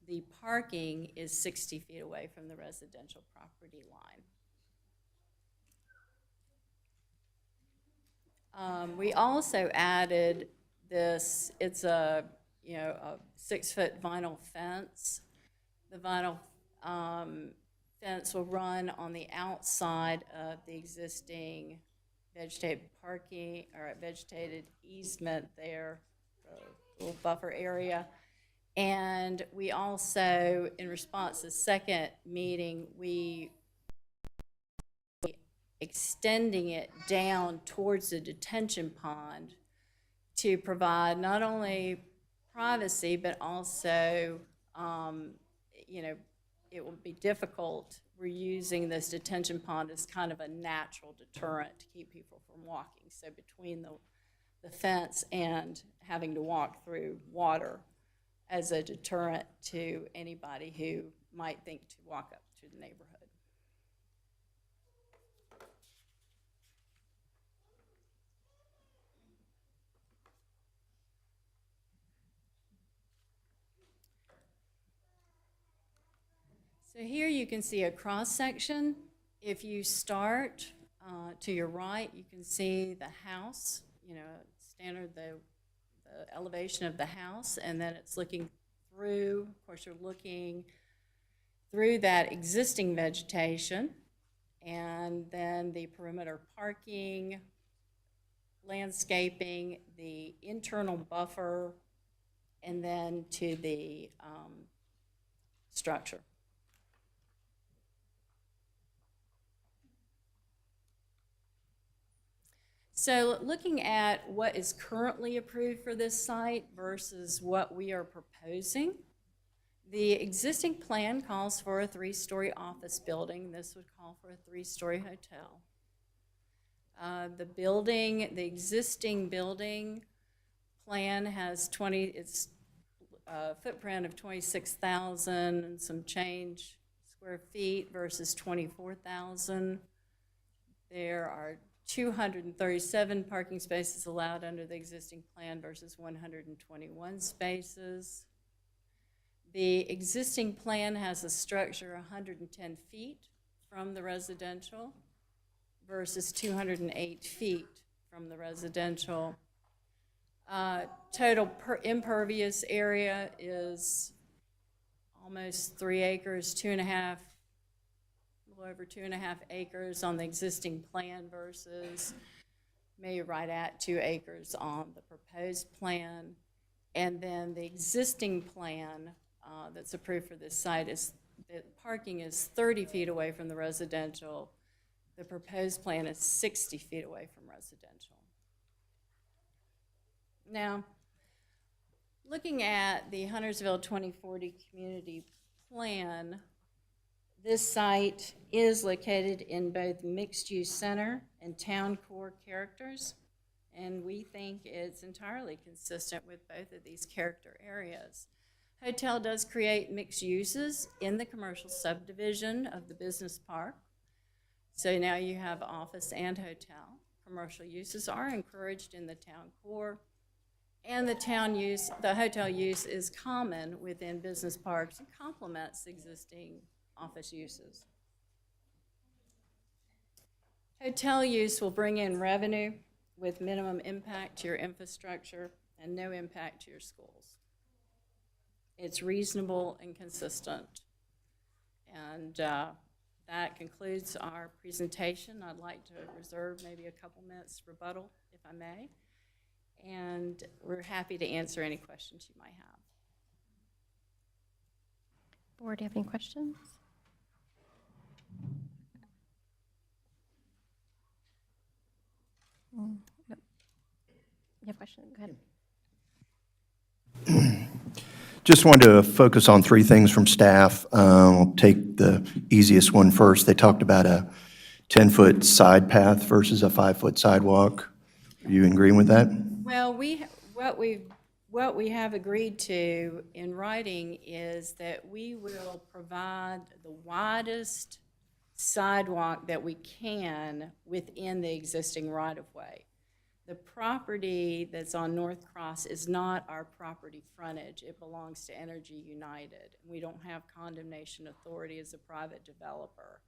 The parking is 60 feet away from the residential property line. We also added this, it's a 6-foot vinyl fence. The vinyl fence will run on the outside of the existing vegetated parking or vegetated easement there, a little buffer area. And we also, in response to the second meeting, we extending it down towards the detention pond to provide not only privacy, but also, it will be difficult. We're using this detention pond as kind of a natural deterrent to keep people from walking. So between the fence and having to walk through water as a deterrent to anybody who might think to walk up to the neighborhood. So here you can see a cross section. If you start to your right, you can see the house, standard the elevation of the house, and then it's looking through, of course you're looking through that existing vegetation, and then the perimeter parking, landscaping, the internal buffer, and then to the structure. So looking at what is currently approved for this site versus what we are proposing, the existing plan calls for a 3-story office building. This would call for a 3-story hotel. The building, the existing building plan has its footprint of 26,000 and some change square feet versus 24,000. There are 237 parking spaces allowed under the existing plan versus 121 spaces. The existing plan has a structure 110 feet from the residential versus 208 feet from the residential. Total impervious area is almost 3 acres, 2.5, a little over 2.5 acres on the existing plan versus maybe right at 2 acres on the proposed plan. And then the existing plan that's approved for this site is that parking is 30 feet away from the residential. The proposed plan is 60 feet away from residential. Now, looking at the Huntersville 2040 community plan, this site is located in both mixed-use center and town core characters, and we think it's entirely consistent with both of these character areas. Hotel does create mixed uses in the commercial subdivision of the business park. So now you have office and hotel. Commercial uses are encouraged in the town core, and the hotel use is common within business parks and complements existing office uses. Hotel use will bring in revenue with minimum impact to your infrastructure and no impact to your schools. It's reasonable and consistent. And that concludes our presentation. I'd like to reserve maybe a couple minutes rebuttal, if I may. And we're happy to answer any questions you might have. Board, do you have any questions? No. You have a question? Go ahead. Just wanted to focus on three things from staff. I'll take the easiest one first. They talked about a 10-foot side path versus a 5-foot sidewalk. Are you agreeing with that? Well, what we have agreed to in writing is that we will provide the widest sidewalk that we can within the existing right-of-way. The property that's on North Cross is not our property frontage. It belongs to Energy United. We don't have condemnation authority as a private developer.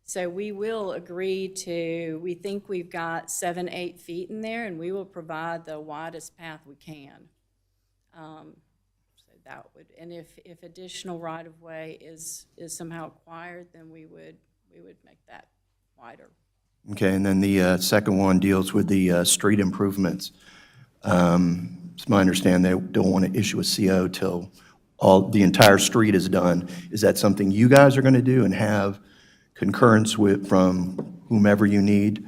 So we will agree to, we think we've got 7-8 feet in there, and we will provide the widest path we can. So that would, and if additional right-of-way is somehow acquired, then we would make that wider. Okay, and then the second one deals with the street improvements. It's my understanding they don't want to issue a CO till the entire street is done. Is that something you guys are going to do and have concurrence with from whomever you need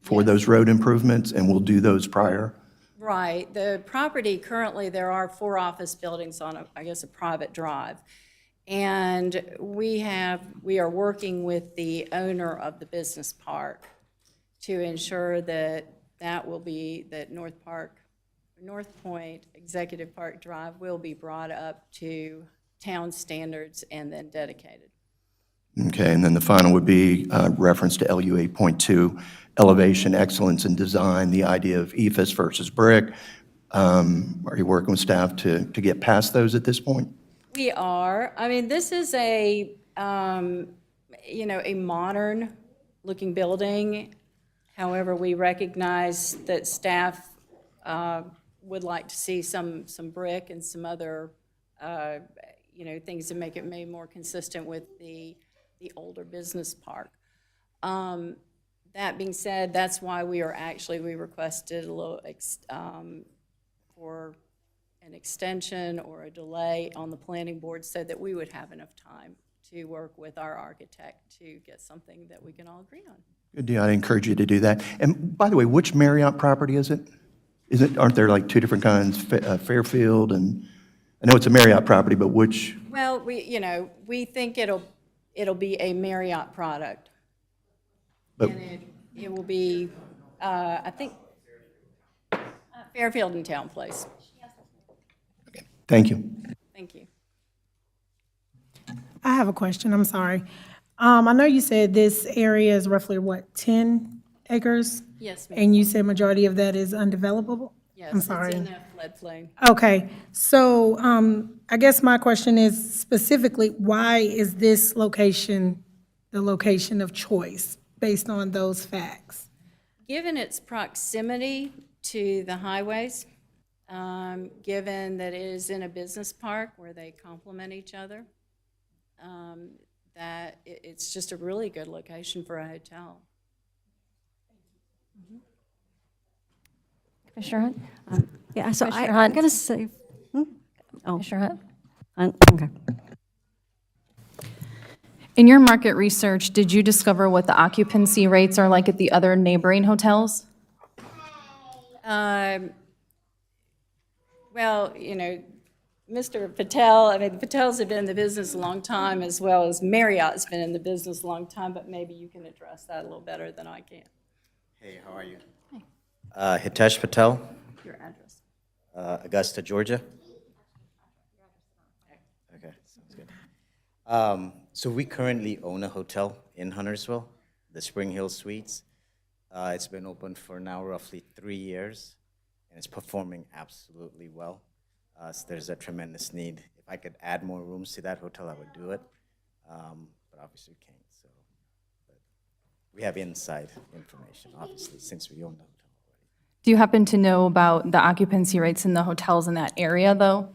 for those road improvements, and we'll do those prior? Right. The property currently, there are 4 office buildings on a private drive. And we are working with the owner of the business park to ensure that North Point Executive Park Drive will be brought up to town standards and then dedicated. Okay, and then the final would be reference to LU 8.2, elevation, excellence, and design, the idea of EFS versus brick. Are you working with staff to get past those at this point? We are. I mean, this is a modern-looking building. However, we recognize that staff would like to see some brick and some other, things to make it maybe more consistent with the older business park. That being said, that's why we requested a little for an extension or a delay on the planning board so that we would have enough time to work with our architect to get something that we can all agree on. Good deal. I encourage you to do that. And by the way, which Marriott property is it? Aren't there like 2 different kinds, Fairfield and, I know it's a Marriott property, but which? Well, we think it'll be a Marriott product. But, And it will be, I think Fairfield and Town Place. Thank you. Thank you. I have a question, I'm sorry. I know you said this area is roughly, what, 10 acres? Yes, ma'am. And you said majority of that is undevelopable? Yes, I'm it's sorry. in a floodplain. Okay, so I guess my question is specifically, why is this location the location of choice based on those facts? Given its proximity to the highways, given that it is in a business park where they complement each other, that it's just a really good location for a hotel. Commissioner Hunt? Yeah, so Commissioner I'm Hunt? going to say, Commissioner Hunt? okay. In your market research, did you discover what the occupancy rates are like at the other neighboring hotels? Well, you know, Mr. Patel, I mean, the Patels have been in the business a long time, as well as Marriott's been in the business a long time, but maybe you can address that a little better than I can. Hey, how are you? Hitesh Patel, Your address. Augusta, Georgia. Okay, sounds good. So we currently own a hotel in Huntersville, the Spring Hill Suites. It's been open for now roughly 3 years, and it's performing absolutely well. So there's a tremendous need. If I could add more rooms to that hotel, I would do it, but obviously we can't. So, but we have inside information, obviously, since we own the hotel. Do you happen to know about the occupancy rates in the hotels in that area, though?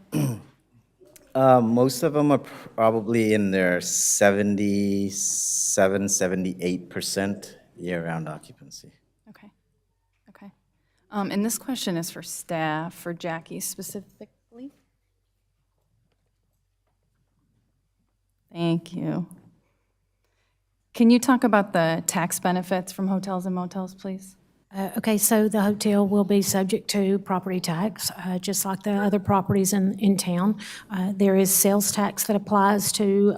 Most of them are probably in their 77, 78% year-round occupancy. Okay, okay. And this question is for staff, for Jackie specifically. Thank you. Can you talk about the tax benefits from hotels and motels, please? Okay, so the hotel will be subject to property tax, just like the other properties in town. There is sales tax that applies to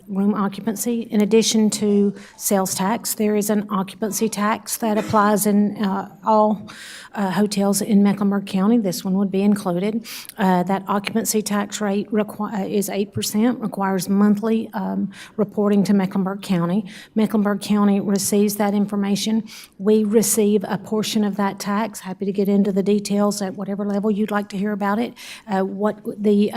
room occupancy. In addition to sales tax, there is an occupancy tax that applies in all hotels in Mecklenburg County. This one would be included. That occupancy tax rate is 8%, requires monthly reporting to Mecklenburg County. Mecklenburg County receives that information. We receive a portion of that tax. Happy to get into the details at whatever level you'd like to hear about it. What the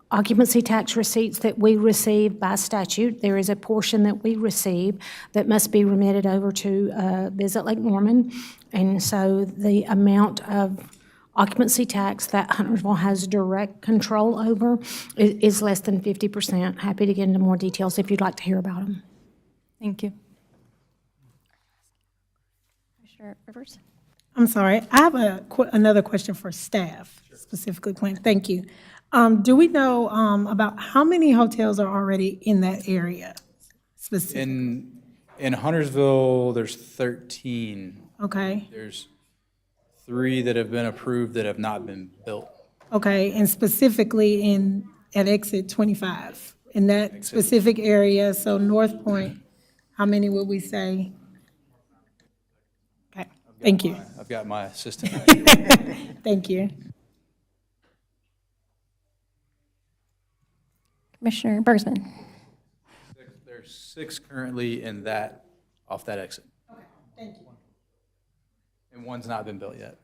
occupancy tax receipts that we receive by statute, there is a portion that we receive that must be remitted over to Visit Lake Norman. And so the amount of occupancy tax that Huntersville has direct control over is less than 50%. Happy to get into more details if you'd like to hear about them. Thank you. Commissioner Rivers? I'm sorry, I have another question for staff, specifically planned. Thank you. Do we know about how many hotels are already in that area specifically? In Huntersville, there's 13. Okay, There's 3 that have been approved that have not been built. okay, and specifically at exit 25, in that specific area, so North Point, how many would we say? Okay, thank you. I've got my assistant. Thank you. Commissioner Bergsman? There's 6 currently in that, off that exit. Okay, thank you. And one's not been built yet.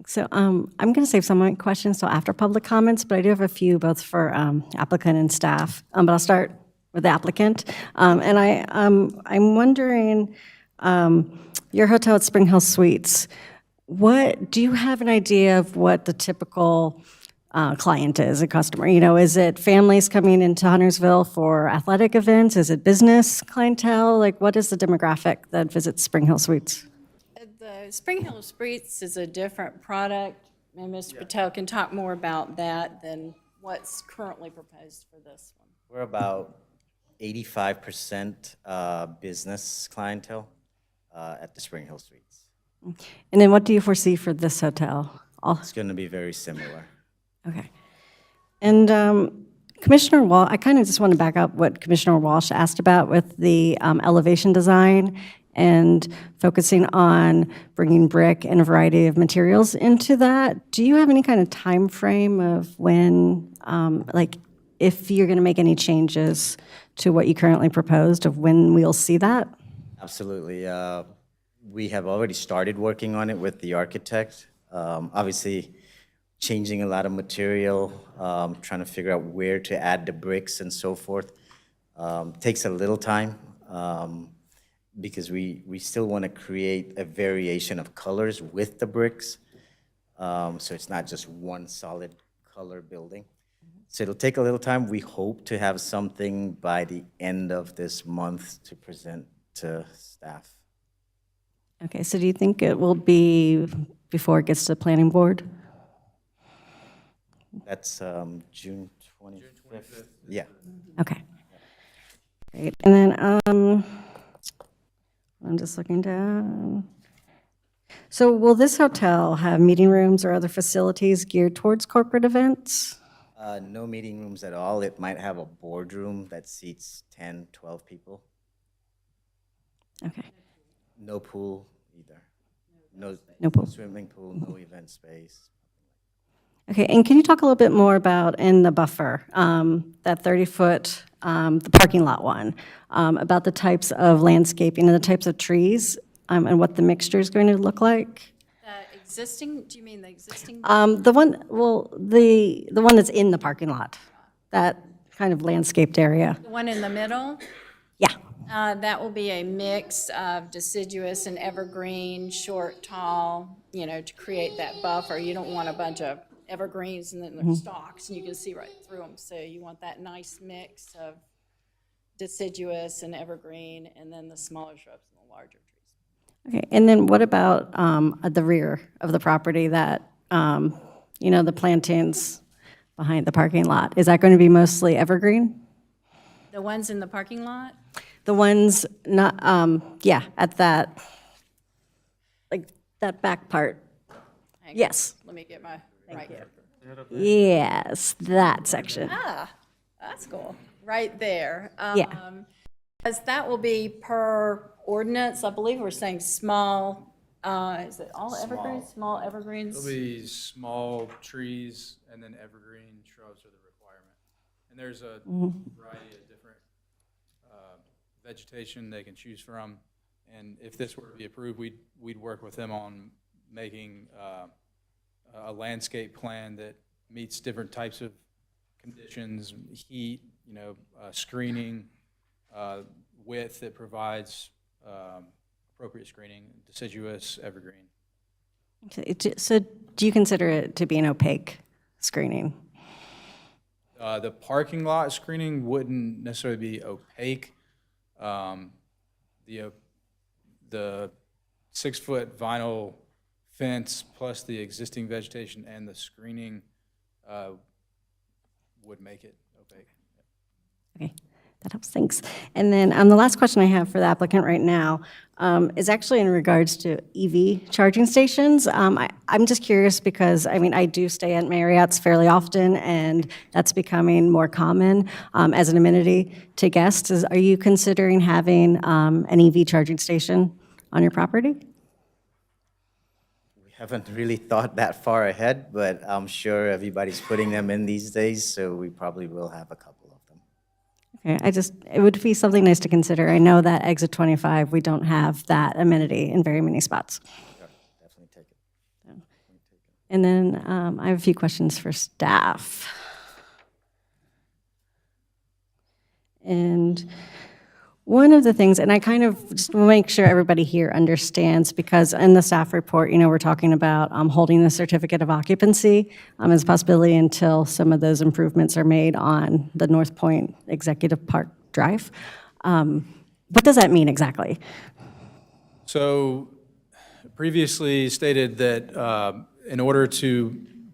So I'm going to save some of my questions till after public comments, but I do have a few both for applicant and staff. But I'll start with the applicant. And I'm wondering, your hotel at Spring Hill Suites, do you have an idea of what the typical client is, a customer? You know, is it families coming into Huntersville for athletic events? Is it business clientele? Like, what is the demographic that visits Spring Hill Suites? The Spring Hill Suites is a different product, and Mr. Patel can talk more about that than what's currently proposed for this one. We're about 85% business clientele at the Spring Hill Suites. And then what do you foresee for this hotel? It's going to be very similar. Okay. And Commissioner Walsh, I kind of just want to back up what Commissioner Walsh asked about with the elevation design and focusing on bringing brick and a variety of materials into that. Do you have any kind of time frame of when, like, if you're going to make any changes to what you currently proposed, of when we'll see that? Absolutely. We have already started working on it with the architect. Obviously, changing a lot of material, trying to figure out where to add the bricks and so forth. Takes a little time because we still want to create a variation of colors with the bricks. So it's not just one solid color building. So it'll take a little time. We hope to have something by the end of this month to present to staff. Okay, so do you think it will be before it gets to the planning board? That's June 25th. Yeah. Okay. Great. And then I'm just looking down. So will this hotel have meeting rooms or other facilities geared towards corporate events? No meeting rooms at all. It might have a boardroom that seats 10, 12 people. Okay. No pool either. No pool. Swimming pool, no event space. Okay, and can you talk a little bit more about in the buffer, that 30-foot, the parking lot one, about the types of landscaping and the types of trees, and what the mixture is going to look like? The existing, do you mean the existing? The one, well, the one that's in the parking lot, that kind of landscaped area. The one in the middle? Yeah. That will be a mix of deciduous and evergreen, short, tall, to create that buffer. You don't want a bunch of evergreens and then there's stalks and you can see right through them. So you want that nice mix of deciduous and evergreen, and then the smaller shrubs and the larger trees. Okay, and then what about at the rear of the property, that, the plantings behind the parking lot? Is that going to be mostly evergreen? The ones in the parking lot? The ones not, at that, like, that back part. Hang on. Yes. Let me get my, right here. Yes, that section. Ah, that's cool. Right there. Yeah. As that will be per ordinance, I believe we're saying small, is it all evergreens? Small evergreens? There'll be small trees and then evergreen shrubs are the requirement. And there's a variety of different vegetation they can choose from. And if this were to be approved, we'd work with them on making a landscape plan that meets different types of conditions, heat, screening, width that provides appropriate screening, deciduous, evergreen. Okay, so do you consider it to be an opaque screening? The parking lot screening wouldn't necessarily be opaque. The 6-foot vinyl fence plus the existing vegetation and the screening would make it opaque. Okay, that helps, thanks. And then the last question I have for the applicant right now is actually in regards to EV charging stations. I'm just curious because, I do stay at Marriott's fairly often, and that's becoming more common as an amenity to guests. Are you considering having an EV charging station on your property? Haven't really thought that far ahead, but I'm sure everybody's putting them in these days, so we probably will have a couple of them. Okay, it would be something nice to consider. I know that exit 25, we don't have that amenity in very many spots. Sure, definitely take it. And then I have a few questions for staff. And one of the things, and I kind of just want to make sure everybody here understands, because in the staff report, we're talking about holding the certificate of occupancy as a possibility until some of those improvements are made on the North Point Executive Park Drive. What does that mean exactly? So previously stated that in order to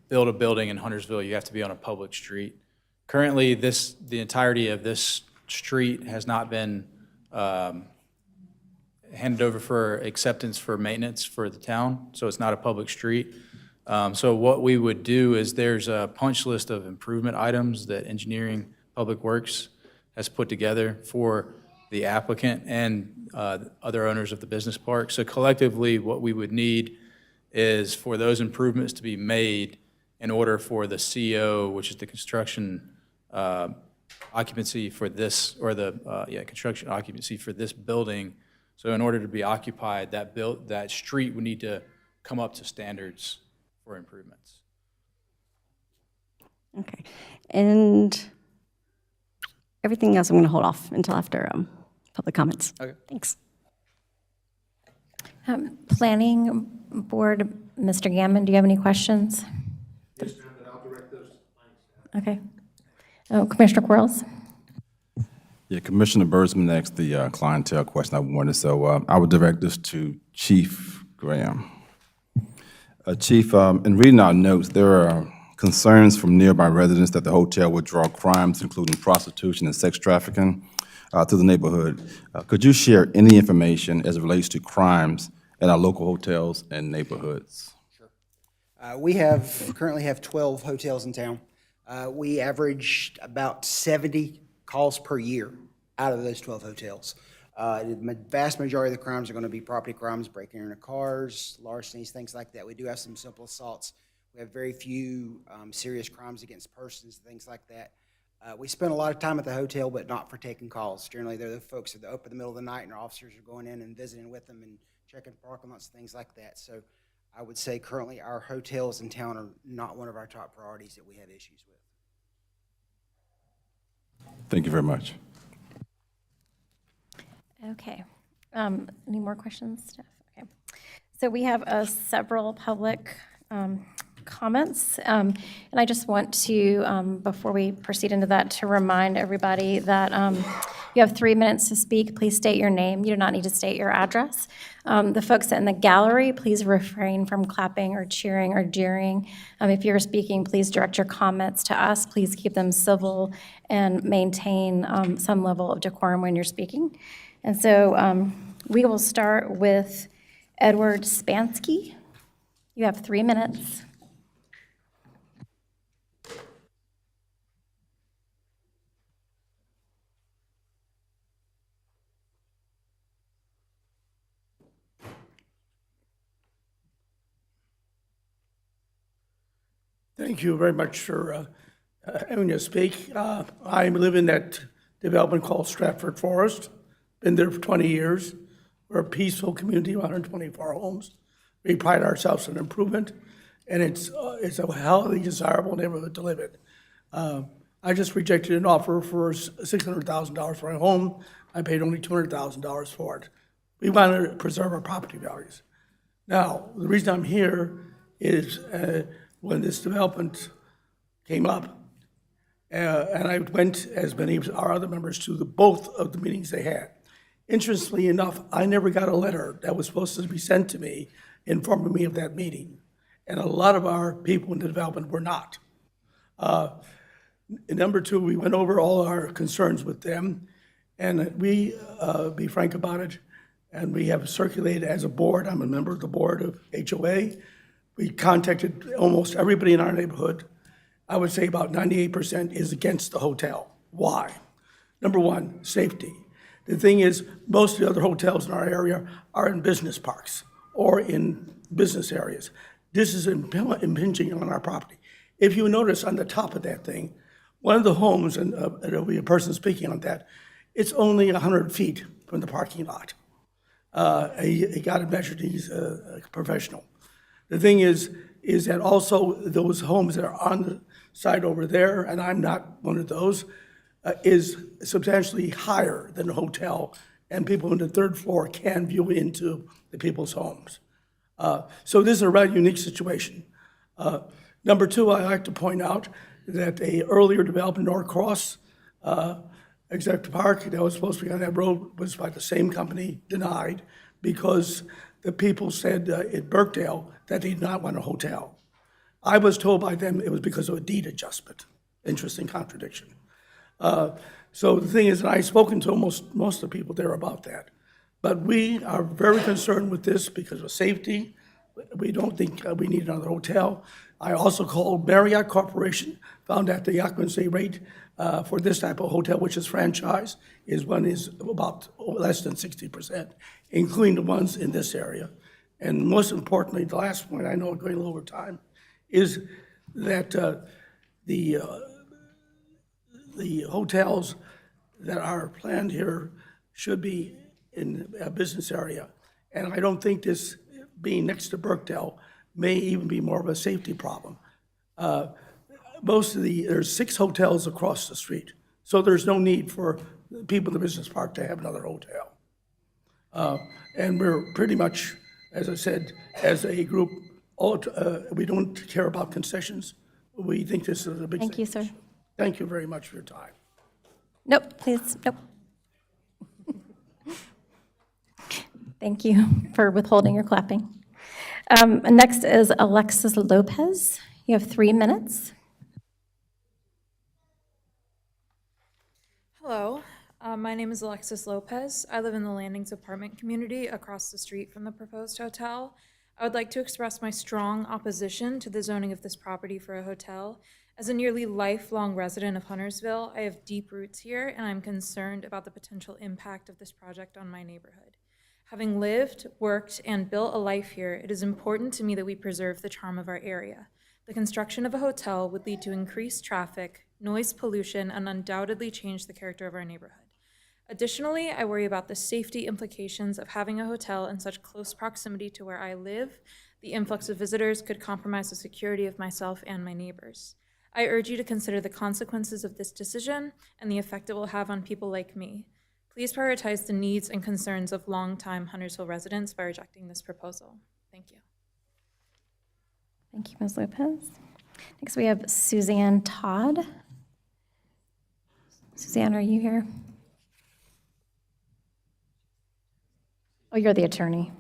build a building in Huntersville, you have to be on a public street. Currently, the entirety of this street has not been handed over for acceptance for maintenance for the town, so it's not a public street. So what we would do is there's a punch list of improvement items that engineering Public Works has put together for the applicant and other owners of the business park. So collectively, what we would need is for those improvements to be made in order for the CO, which is the construction occupancy for this, or the construction occupancy for this building. So in order to be occupied, that street would need to come up to standards for improvements. Okay. And everything else I'm going to hold off until after public comments. Okay. Thanks. Planning Board, Mr. Gammon, do you have any questions? Yes, ma'am, and I'll direct those to Okay. Oh, Commissioner Quarles? Yeah, Commissioner Bursman asked the clientele question I wanted, so I would direct this to Chief Graham. Chief, in reading our notes, there are concerns from nearby residents that the hotel would draw crimes, including prostitution and sex trafficking, to the neighborhood. Could you share any information as it relates to crimes at our local hotels and neighborhoods? We currently have 12 hotels in town. We average about 70 calls per year out of those 12 hotels. The vast majority of the crimes are going to be property crimes, breaking into cars, larcenies, things like that. We do have some simple assaults. We have very few serious crimes against persons, things like that. We spend a lot of time at the hotel, but not for taking calls. Generally, they're the folks that are up in the middle of the night, and our officers are going in and visiting with them and checking parking lots, things like that. So I would say currently our hotels in town are not one of our top priorities that we have issues with. Thank you very much. Okay. Any more questions, Steph? Okay. So we have several public comments. And I just want to, before we proceed into that, to remind everybody that you have 3 minutes to speak. Please state your name. You do not need to state your address. The folks in the gallery, please refrain from clapping or cheering or jeering. If you're speaking, please direct your comments to us. Please keep them civil and maintain some level of decorum when you're speaking. And so we will start with Edward Spansky. You have 3 minutes. Thank you very much for having me speak. I live in that development called Stratford Forest. Been there for 20 years. We're a peaceful community of 124 homes. We pride ourselves on improvement, and it's a highly desirable neighborhood to live in. I just rejected an offer for $600,000 for a home. I paid only $200,000 for it. We want to preserve our property values. Now, the reason I'm here is when this development came up, and I went, as many of our other members, to both of the meetings they had. Interestingly enough, I never got a letter that was supposed to be sent to me informing me of that meeting. And a lot of our people in the development were not. Number two, we went over all our concerns with them, and we, be frank about it, and we have circulated as a board. I'm a member of the board of HOA. We contacted almost everybody in our neighborhood. I would say about 98% is against the hotel. Why? Number one, safety. The thing is, most of the other hotels in our area are in business parks or in business areas. This is impinging on our property. If you notice on the top of that thing, one of the homes, and there'll be a person speaking on that, it's only 100 feet from the parking lot. He got it measured, he's a professional. The thing is that also those homes that are on the side over there, and I'm not one of those, is substantially higher than the hotel, and people on the third floor can view into the people's homes. So this is a rather unique situation. Number two, I like to point out that a earlier development, Norcross Executive Park, that was supposed to be on that road, was by the same company, denied, because the people said in Birkdale that they did not want a hotel. I was told by them it was because of a deed adjustment. Interesting contradiction. So the thing is, and I've spoken to most of the people there about that. But we are very concerned with this because of safety, we don't think we need another hotel. I also called Marriott Corporation, found that the occupancy rate for this type of hotel, which is franchise, is about less than 60%, including the ones in this area. And most importantly, the last point, I know I'm going a little over time, is that the hotels that are planned here should be in a business area. And I don't think this, being next to Birkdale, may even be more of a safety problem. There's 6 hotels across the street, so there's no need for people in the business park to have another hotel. And we're pretty much, as I said, as a group, we don't care about concessions. We think this is a big thing. Thank you, sir. Thank you very much for your time. Nope, please, nope. Thank you for withholding your clapping. Next is Alexis Lopez. You have 3 minutes. Hello, my name is Alexis Lopez. I live in the Landings apartment community across the street from the proposed hotel. I would like to express my strong opposition to the zoning of this property for a hotel. As a nearly lifelong resident of Huntersville, I have deep roots here, and I'm concerned about the potential impact of this project on my neighborhood. Having lived, worked, and built a life here, it is important to me that we preserve the charm of our area. The construction of a hotel would lead to increased traffic, noise pollution, and undoubtedly change the character of our neighborhood. Additionally, I worry about the safety implications of having a hotel in such close proximity to where I live. The influx of visitors could compromise the security of myself and my neighbors. I urge you to consider the consequences of this decision and the effect it will have on people like me. Please prioritize the needs and concerns of longtime Huntersville residents by rejecting this proposal. Thank you. Thank you, Ms. Lopez. Next, we have Suzanne Todd. Suzanne, are you here? Oh, you're the attorney.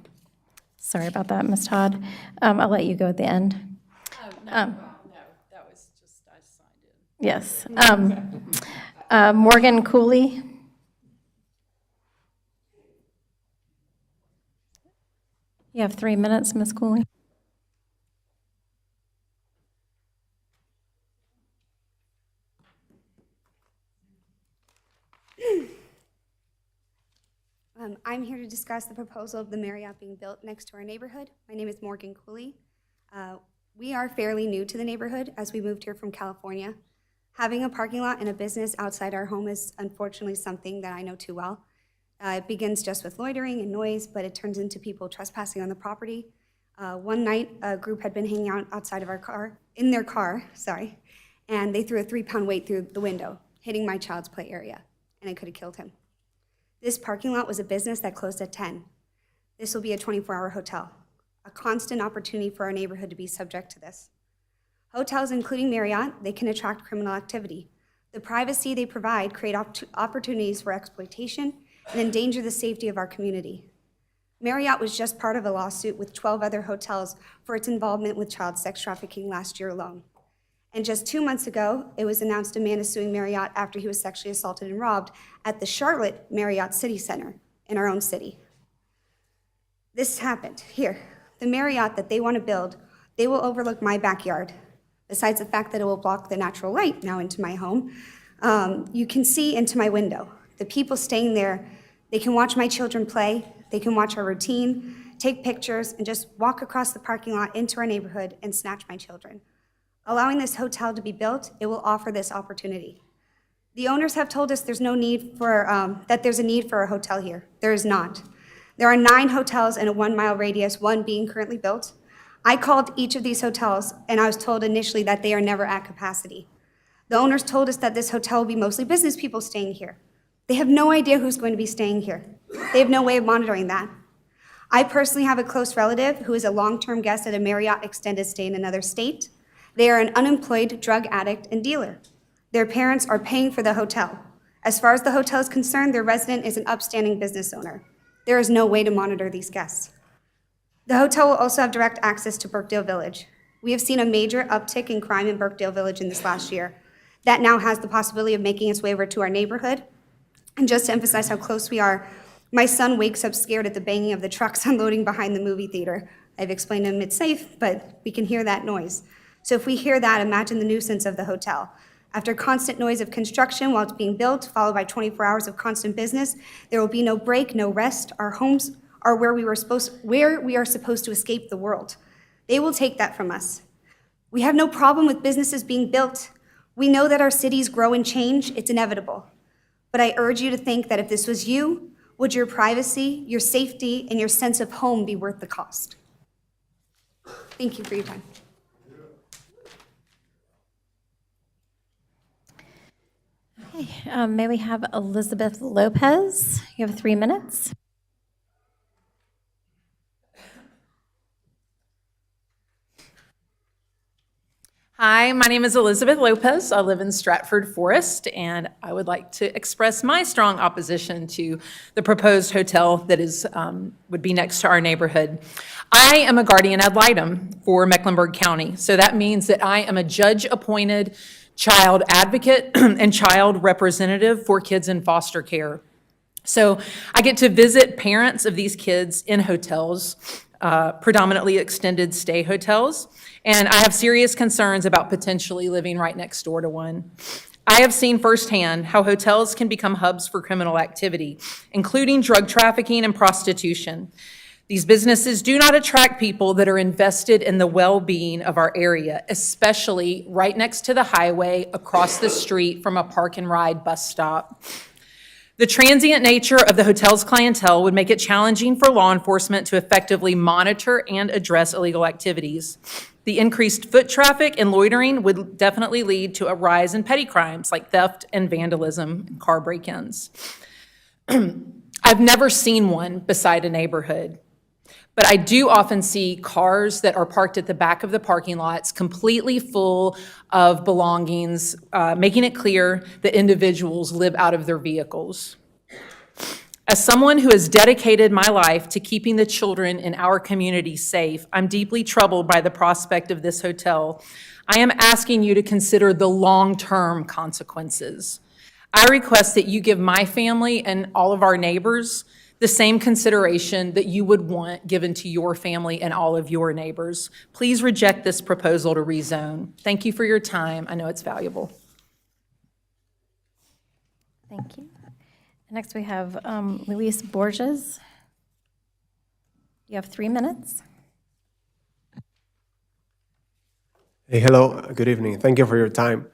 Sorry about that, Ms. Todd. I'll let you go at the end. No, that was just, I signed in. Yes. Morgan Cooley. You have 3 minutes, Ms. Cooley. I'm here to discuss the proposal of the Marriott being built next to our neighborhood. My name is Morgan Cooley. We are fairly new to the neighborhood as we moved here from California. Having a parking lot and a business outside our home is unfortunately something that I know too well. It begins just with loitering and noise, but it turns into people trespassing on the property. One night, a group had been hanging out outside of in their car, and they threw a 3-pound weight through the window, hitting my child's play area, and it could have killed him. This parking lot was a business that closed at 10. This will be a 24-hour hotel, a constant opportunity for our neighborhood to be subject to this. Hotels, including Marriott, they can attract criminal activity. The privacy they provide create opportunities for exploitation and endanger the safety of our community. Marriott was just part of a lawsuit with 12 other hotels for its involvement with child sex trafficking last year alone. And just 2 months ago, it was announced a man is suing Marriott after he was sexually assaulted and robbed at the Charlotte Marriott City Center in our own city. This happened here. The Marriott that they want to build, they will overlook my backyard. Besides the fact that it will block the natural light now into my home, you can see into my window. The people staying there, they can watch my children play, they can watch our routine, take pictures, and just walk across the parking lot into our neighborhood and snatch my children. Allowing this hotel to be built, it will offer this opportunity. The owners have told us there's no need for, that there's a need for a hotel here. There is not. There are 9 hotels in a 1-mile radius, 1 being currently built. I called each of these hotels, and I was told initially that they are never at capacity. The owners told us that this hotel will be mostly business people staying here. They have no idea who's going to be staying here. They have no way of monitoring that. I personally have a close relative who is a long-term guest at a Marriott extended stay in another state. They are an unemployed drug addict and dealer. Their parents are paying for the hotel. As far as the hotel is concerned, their resident is an upstanding business owner. There is no way to monitor these guests. The hotel will also have direct access to Birkdale Village. We have seen a major uptick in crime in Birkdale Village in this last year. That now has the possibility of making its way over to our neighborhood. And just to emphasize how close we are, my son wakes up scared at the banging of the trucks unloading behind the movie theater. I've explained to him it's safe, but we can hear that noise. So if we hear that, imagine the nuisance of the hotel. After constant noise of construction while it's being built, followed by 24 hours of constant business, there will be no break, no rest. Our homes are where we are supposed to escape the world. They will take that from us. We have no problem with businesses being built. We know that our cities grow and change. It's inevitable. But I urge you to think that if this was you, would your privacy, your safety, and your sense of home be worth the cost? Thank you for your time. Okay, may we have Elizabeth Lopez? You have 3 minutes. Hi, my name is Elizabeth Lopez. I live in Stratford Forest, and I would like to express my strong opposition to the proposed hotel that would be next to our neighborhood. I am a guardian ad litem for Mecklenburg County, so that means that I am a judge-appointed child advocate and child representative for kids in foster care. So I get to visit parents of these kids in hotels, predominantly extended stay hotels, and I have serious concerns about potentially living right next door to one. I have seen firsthand how hotels can become hubs for criminal activity, including drug trafficking and prostitution. These businesses do not attract people that are invested in the well-being of our area, especially right next to the highway across the street from a park and ride bus stop. The transient nature of the hotel's clientele would make it challenging for law enforcement to effectively monitor and address illegal activities. The increased foot traffic and loitering would definitely lead to a rise in petty crimes like theft and vandalism and car break-ins. I've never seen one beside a neighborhood, but I do often see cars that are parked at the back of the parking lots completely full of belongings, making it clear that individuals live out of their vehicles. As someone who has dedicated my life to keeping the children in our community safe, I'm deeply troubled by the prospect of this hotel. I am asking you to consider the long-term consequences. I request that you give my family and all of our neighbors the same consideration that you would want given to your family and all of your neighbors. Please reject this proposal to rezone. Thank you for your time. I know it's valuable. Thank you. Next, we have Luis Borges. You have 3 minutes. Hey, hello, good evening. Thank you for your time.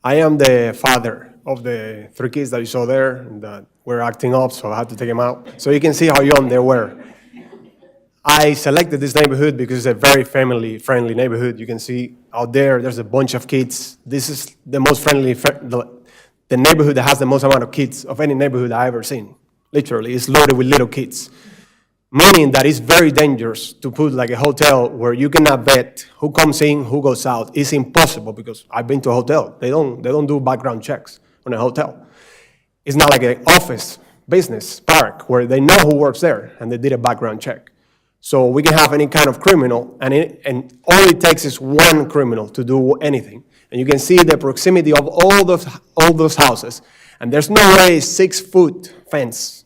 I am the father of the 3 kids that you saw there that were acting up, so I had to take them out. So you can see how young they were. I selected this neighborhood because it's a very family-friendly neighborhood. You can see out there, there's a bunch of kids. This is the most friendly, the neighborhood that has the most amount of kids of any neighborhood I've ever seen. Literally, it's loaded with little kids. Meaning that it's very dangerous to put like a hotel where you cannot vet who comes in, who goes out. It's impossible because I've been to a hotel. They don't do background checks on a hotel. It's not like an office, business, park, where they know who works there and they did a background check. So we can have any kind of criminal, and all it takes is one criminal to do anything. And you can see the proximity of all those houses. And there's no way a 6-foot fence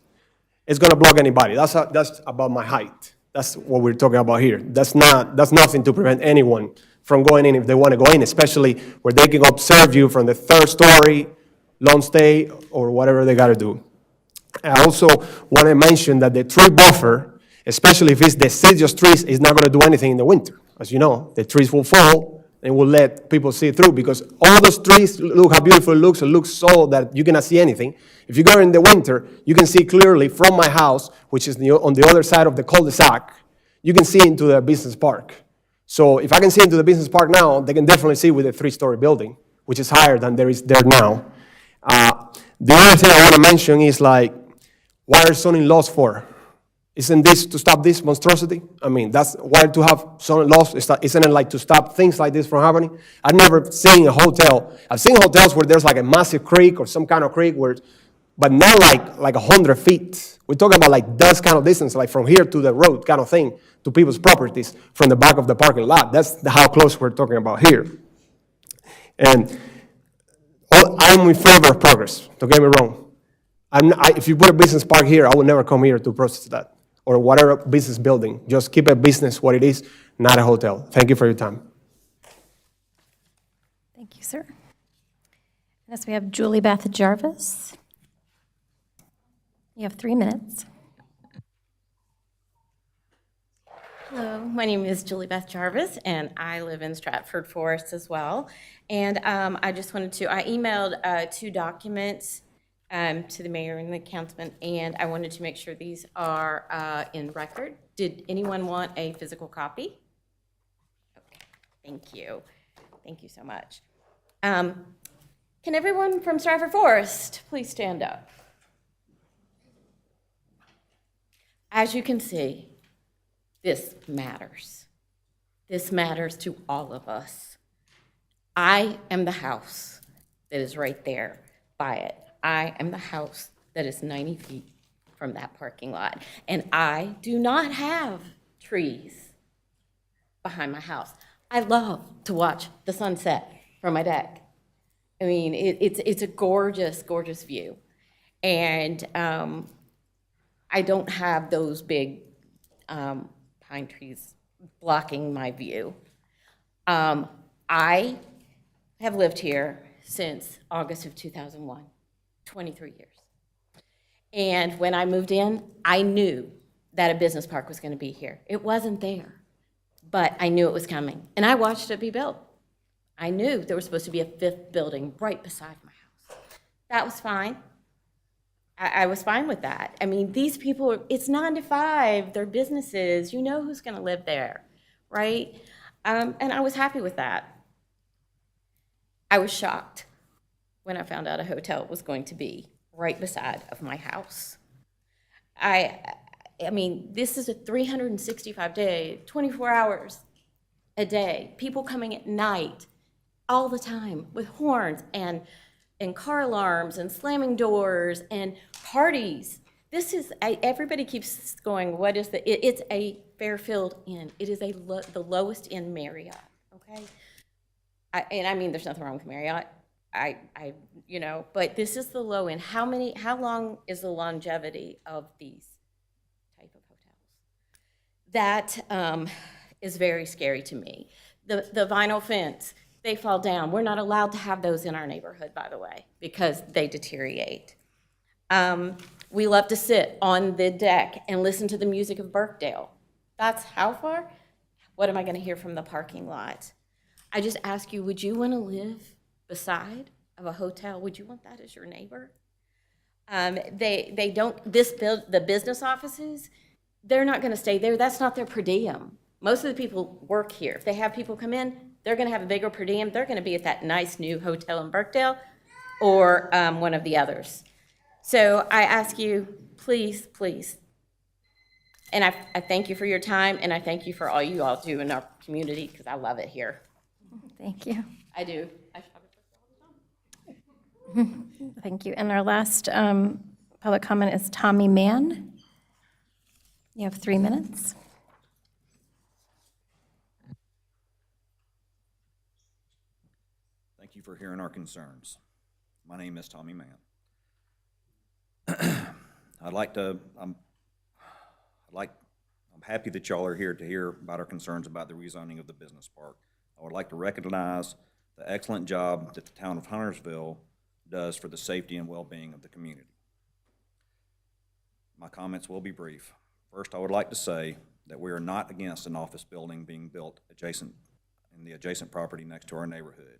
is going to block anybody. That's about my height. That's what we're talking about here. That's nothing to prevent anyone from going in if they want to go in, especially where they can observe you from the 3rd story, long stay, or whatever they got to do. I also want to mention that the tree buffer, especially if it's deciduous trees, is not going to do anything in the winter. As you know, the trees will fall and will let people see through because all those trees, look how beautiful it looks. It looks so that you cannot see anything. If you go in the winter, you can see clearly from my house, which is on the other side of the cul-de-sac, you can see into the business park. So if I can see into the business park now, they can definitely see with a 3-story building, which is higher than there is there now. The other thing I want to mention is like, why are zoning laws for? Isn't this to stop this monstrosity? I mean, that's why to have zoning laws, isn't it like to stop things like this from happening? I've never seen a hotel. I've seen hotels where there's like a massive creek or some kind of creek, but not like 100 feet. We're talking about like this kind of distance, like from here to the road kind of thing, to people's properties from the back of the parking lot. That's how close we're talking about here. And I'm in favor of progress, don't get me wrong. If you put a business park here, I would never come here to process that. or whatever business building. Just keep a business what it is, not a hotel. Thank you for your time. Thank you, sir. Next, we have Julie Beth Jarvis. You have 3 minutes. Hello, my name is Julie Beth Jarvis, and I live in Stratford Forest as well. And I just wanted to, I emailed 2 documents to the mayor and the councilman, and I wanted to make sure these are in record. Did anyone want a physical copy? Okay, thank you. Thank you so much. Can everyone from Stratford Forest please stand up? As you can see, this matters. This matters to all of us. I am the house that is right there by it. I am the house that is 90 feet from that parking lot. And I do not have trees behind my house. I love to watch the sunset from my deck. I mean, it's a gorgeous, gorgeous view. And I don't have those big pine trees blocking my view. I have lived here since August of 2001, 23 years. And when I moved in, I knew that a business park was going to be here. It wasn't there, but I knew it was coming. And I watched it be built. I knew there was supposed to be a 5th building right beside my house. That was fine. I was fine with that. I mean, these people, it's 9 to 5, they're businesses, you know who's gonna live there, right? And I was happy with that. I was shocked when I found out a hotel was going to be right beside of my house. I mean, this is a 365-day, 24 hours a day, people coming at night all the time with horns and car alarms and slamming doors and parties. This is, everybody keeps going, what is it's a Fairfield Inn. It is the lowest in Marriott, okay? And I mean, there's nothing wrong with Marriott. You know, but this is the low end. How long is the longevity of these type of hotels? That is very scary to me. The vinyl fence, they fall down. We're not allowed to have those in our neighborhood, by the way, because they deteriorate. We love to sit on the deck and listen to the music of Birkdale. That's how far? What am I going to hear from the parking lot? I just ask you, would you want to live beside of a hotel? Would you want that as your neighbor? They don't, the business offices, they're not going to stay there. That's not their per diem. Most of the people work here. If they have people come in, they're going to have a bigger per diem. They're going to be at that nice new hotel in Birkdale or one of the others. So I ask you, please, please, and I thank you for your time, and I thank you for all you all do in our community, because I love it here. Thank you. I do. Thank you. And our last public comment is Tommy Mann. You have 3 minutes. Thank you for hearing our concerns. My name is Tommy Mann. I'm happy that y'all are here to hear about our concerns about the rezoning of the business park. I would like to recognize the excellent job that the town of Huntersville does for the safety and well-being of the community. My comments will be brief. First, I would like to say that we are not against an office building being built in the adjacent property next to our neighborhood.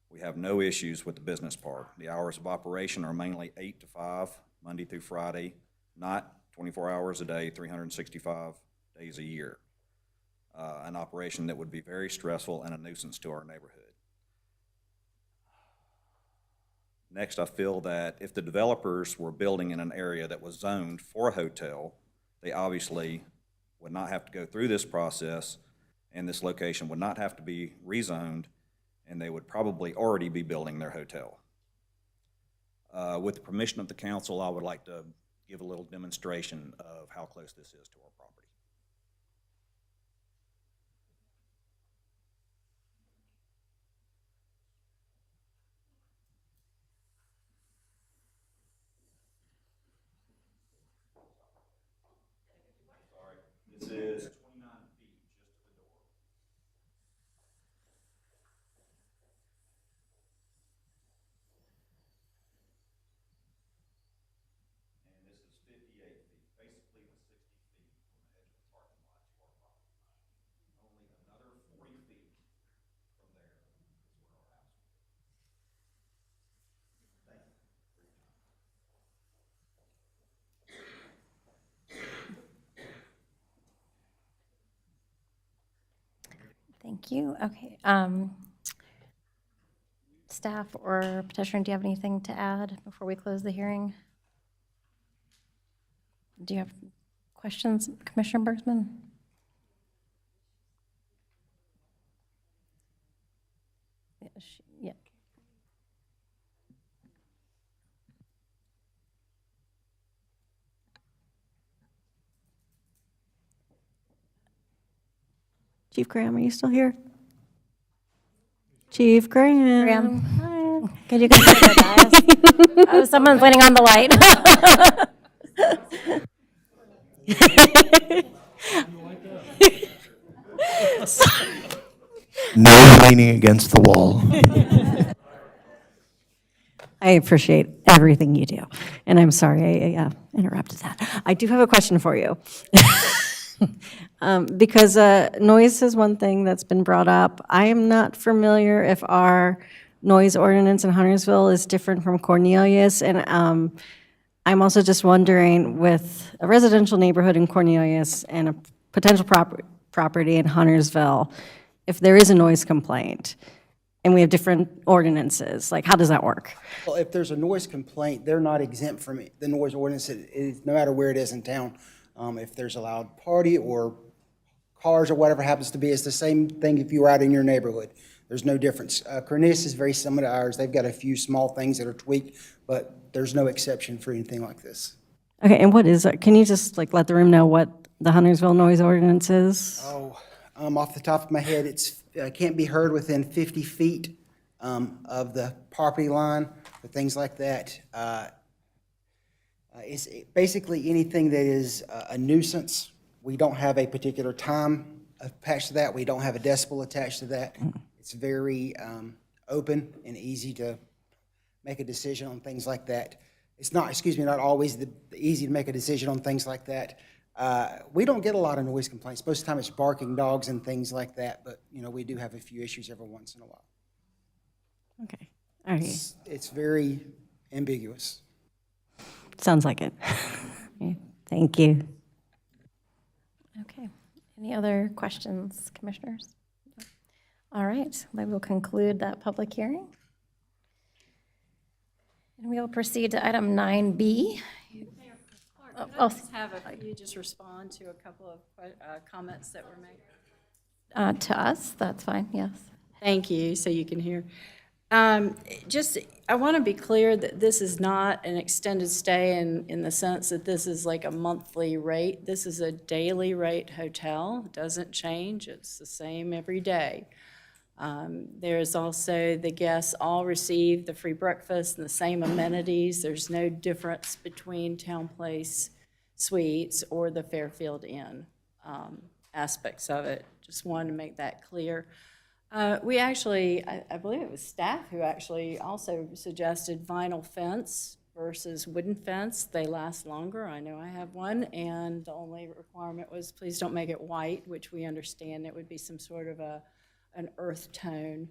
We have no issues with the business park. The hours of operation are mainly 8 to 5, Monday through Friday, not 24 hours a day, 365 days a year. An operation that would be very stressful and a nuisance to our neighborhood. Next, I feel that if the developers were building in an area that was zoned for a hotel, they obviously would not have to go through this process, and this location would not have to be rezoned, and they would probably already be building their hotel. With the permission of the council, I would like to give a little demonstration of how close this is to our property. is 29 feet just to the door. And this is 58 feet, basically the 60 feet from the edge of the parking lot to our property line. Only another 40 feet from there is where our house will be. Thank you for your time. Thank you. Okay. Staff or petitioner, do you have anything to add before we close the hearing? Do you have questions, Commissioner Bergsman? Yeah. Chief Graham, are you still here? Chief Graham. Hi. Could you come to the dais? Oh, someone's waiting on the light. No leaning against the wall. I appreciate everything you do, and I'm sorry I interrupted that. I do have a question for you. Because noise is one thing that's been brought up. I am not familiar if our noise ordinance in Huntersville is different from Cornelius, and I'm also just wondering, with a residential neighborhood in Cornelius and a potential property in Huntersville, if there is a noise complaint, and we have different ordinances, like, how does that work? Well, if there's a noise complaint, they're not exempt from the noise ordinance, no matter where it is in town. If there's a loud party or cars or whatever happens to be, it's the same thing if you were out in your neighborhood. There's no difference. Cornelius is very similar to ours. They've got a few small things that are tweaked, but there's no exception for anything like this. Okay, and what is it? Can you just let the room know what the Huntersville noise ordinance is? Oh, off the top of my head, it's can't be heard within 50 feet of the property line, or things like that. It's basically anything that is a nuisance. We don't have a particular time attached to that. We don't have a decibel attached to that. It's very open and easy to make a decision on things like that. It's not, not always easy to make a decision on things like that. We don't get a lot of noise complaints. Most of the time it's barking dogs and things like that, but, we do have a few issues every once in a while. Okay, all right. It's very ambiguous. Sounds like it. Okay, thank you. Okay. Any other questions, commissioners? All right, I will conclude that public hearing. And we will proceed to item 9B. You just respond to a couple of comments that were made? To us, that's fine, yes. Thank you, so you can hear. I want to be clear that this is not an extended stay in the sense that this is like a monthly rate. This is a daily rate hotel. It doesn't change. It's the same every day. There's also, the guests all receive the free breakfast and the same amenities. There's no difference between Town Place Suites or the Fairfield Inn aspects of it. Just wanted to make that clear. We actually, I believe it was staff who actually also suggested vinyl fence versus wooden fence. They last longer. I know I have one, and the only requirement was please don't make it white, which we understand it would be some sort of an earth tone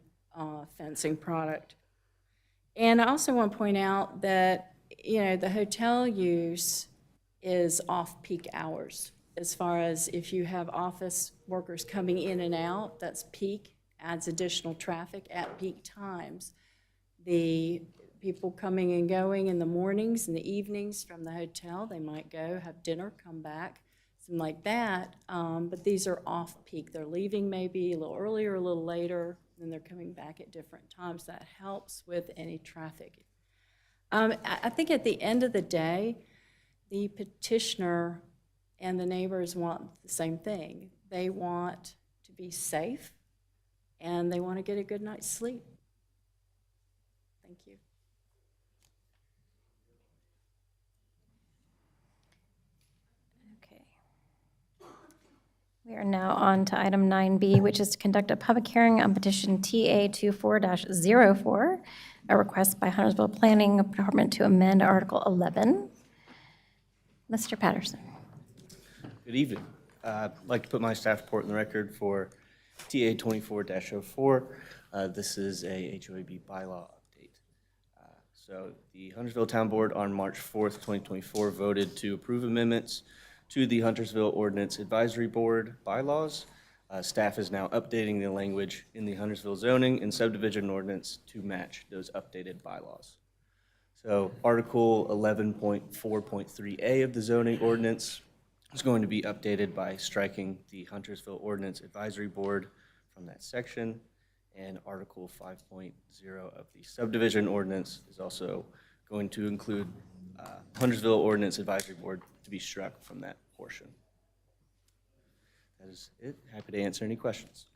fencing product. And I also want to point out that, the hotel use is off-peak hours. As far as if you have office workers coming in and out, that's peak, adds additional traffic at peak times. The people coming and going in the mornings and the evenings from the hotel, they might go, have dinner, come back, something like that. But these are off-peak. They're leaving maybe a little earlier, a little later, and they're coming back at different times. That helps with any traffic. I think at the end of the day, the petitioner and the neighbors want the same thing. They want to be safe, and they want to get a good night's sleep. Thank you. Okay. We are now on to item 9B, which is to conduct a public hearing on petition TA 24-04, a request by Huntersville Planning Department to amend Article 11. Mr. Patterson. Good evening. I'd like to put my staff report in the record for TA 24-04. This is a HOAB bylaw update. So the Huntersville Town Board on March 4th, 2024 voted to approve amendments to the Huntersville Ordinance Advisory Board bylaws. Staff is now updating the language in the Huntersville zoning and subdivision ordinance to match those updated bylaws. So Article 11.4.3A of the zoning ordinance is going to be updated by striking the Huntersville Ordinance Advisory Board from that section. And Article 5.0 of the subdivision ordinance is also going to include Huntersville Ordinance Advisory Board to be struck from that portion. That is it. Happy to answer any questions.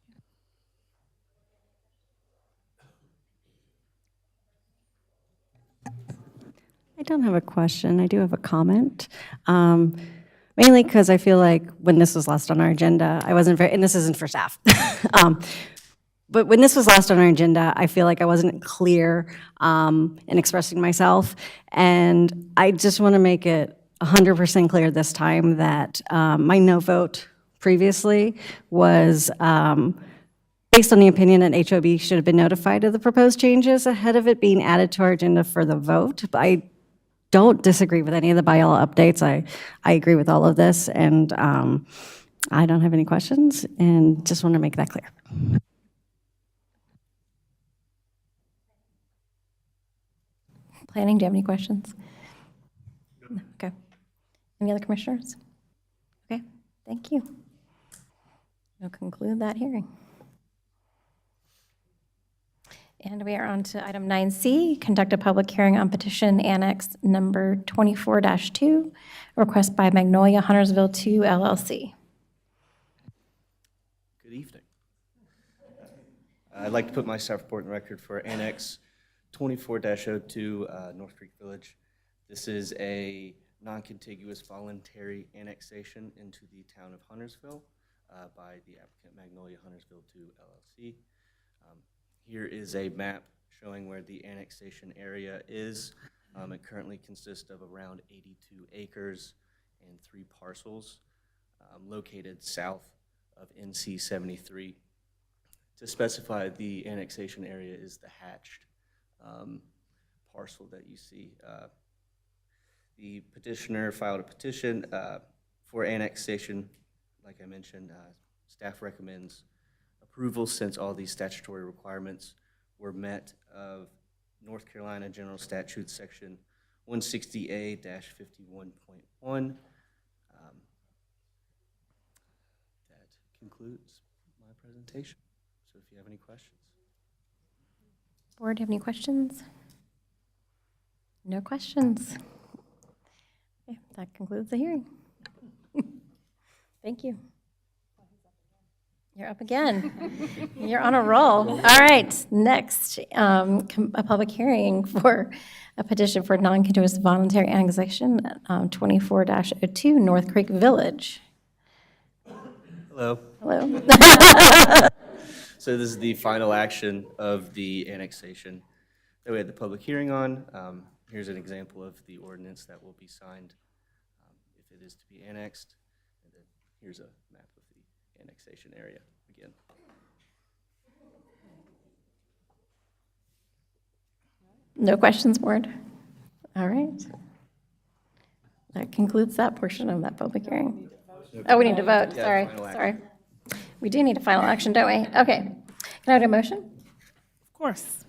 I don't have a question. I do have a comment. Mainly because I feel like when this was last on our agenda, I wasn't very, and this isn't for staff. But when this was last on our agenda, I feel like I wasn't clear in expressing myself. And I just want to make it 100% clear this time that my no vote previously was based on the opinion that HOB should have been notified of the proposed changes ahead of it being added to our agenda for the vote. But I don't disagree with any of the bylaw updates. I agree with all of this, and I don't have any questions, and just want to make that clear. Planning, do you have any questions? No. Okay. Any other commissioners? Okay, thank you. We'll conclude that hearing. And we are on to item 9C, conduct a public hearing on petition annex number 24-2, a request by Magnolia Huntersville 2 LLC. Good evening. I'd like to put my staff report in the record for Annex 24-02 North Creek Village. This is a non-contiguous voluntary annexation into the town of Huntersville by the applicant Magnolia Huntersville 2 LLC. Here is a map showing where the annexation area is. It currently consists of around 82 acres and 3 parcels located south of NC 73. To specify, the annexation area is the hatched parcel that you see. The petitioner filed a petition for annexation. Like I mentioned, staff recommends approval since all these statutory requirements were met of North Carolina General Statute Section 160A-51.1. That concludes my presentation. So if you have any questions. Board, do you have any questions? No questions. Okay, that concludes the hearing. Thank you. You're up again. You're on a roll. All right, next, a public hearing for a petition for non-contiguous voluntary annexation, 24-02 North Creek Village. Hello. Hello. So this is the final action of the annexation that we had the public hearing on. Here's an example of the ordinance that will be signed if it is to be annexed. And then here's a map of the annexation area again. No questions, board? All right. That concludes that portion of that public hearing. Oh, we need to vote, Yeah, sorry, final action. sorry. We do need a final action, don't we? Okay. Can I have a motion? Of course.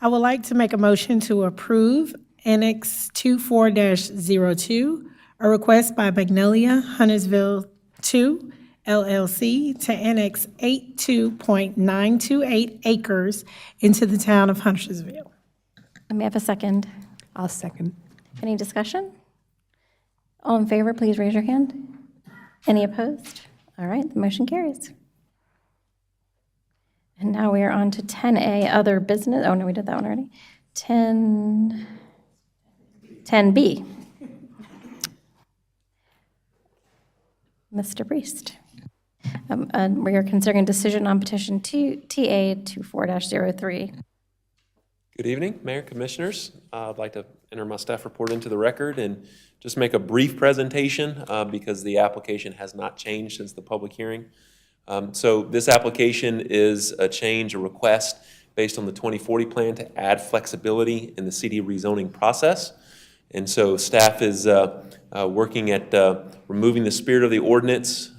I would like to make a motion to approve Annex 24-02, a request by Magnolia Huntersville 2 LLC to annex 82.928 acres into the town of Huntersville. May I have a second? I'll second. Any discussion? All in favor, please raise your hand. Any opposed? All right, the motion carries. And now we are on to 10A, other business. Oh, no, we did that one already. 10B. Mr. Priest. And we are considering decision on petition TA 24-03. Good evening, Mayor, Commissioners. I'd like to enter my staff report into the record and just make a brief presentation because the application has not changed since the public hearing. So this application is a change, a request based on the 2040 plan to add flexibility in the CD rezoning process. And so staff is working at removing the spirit of the ordinance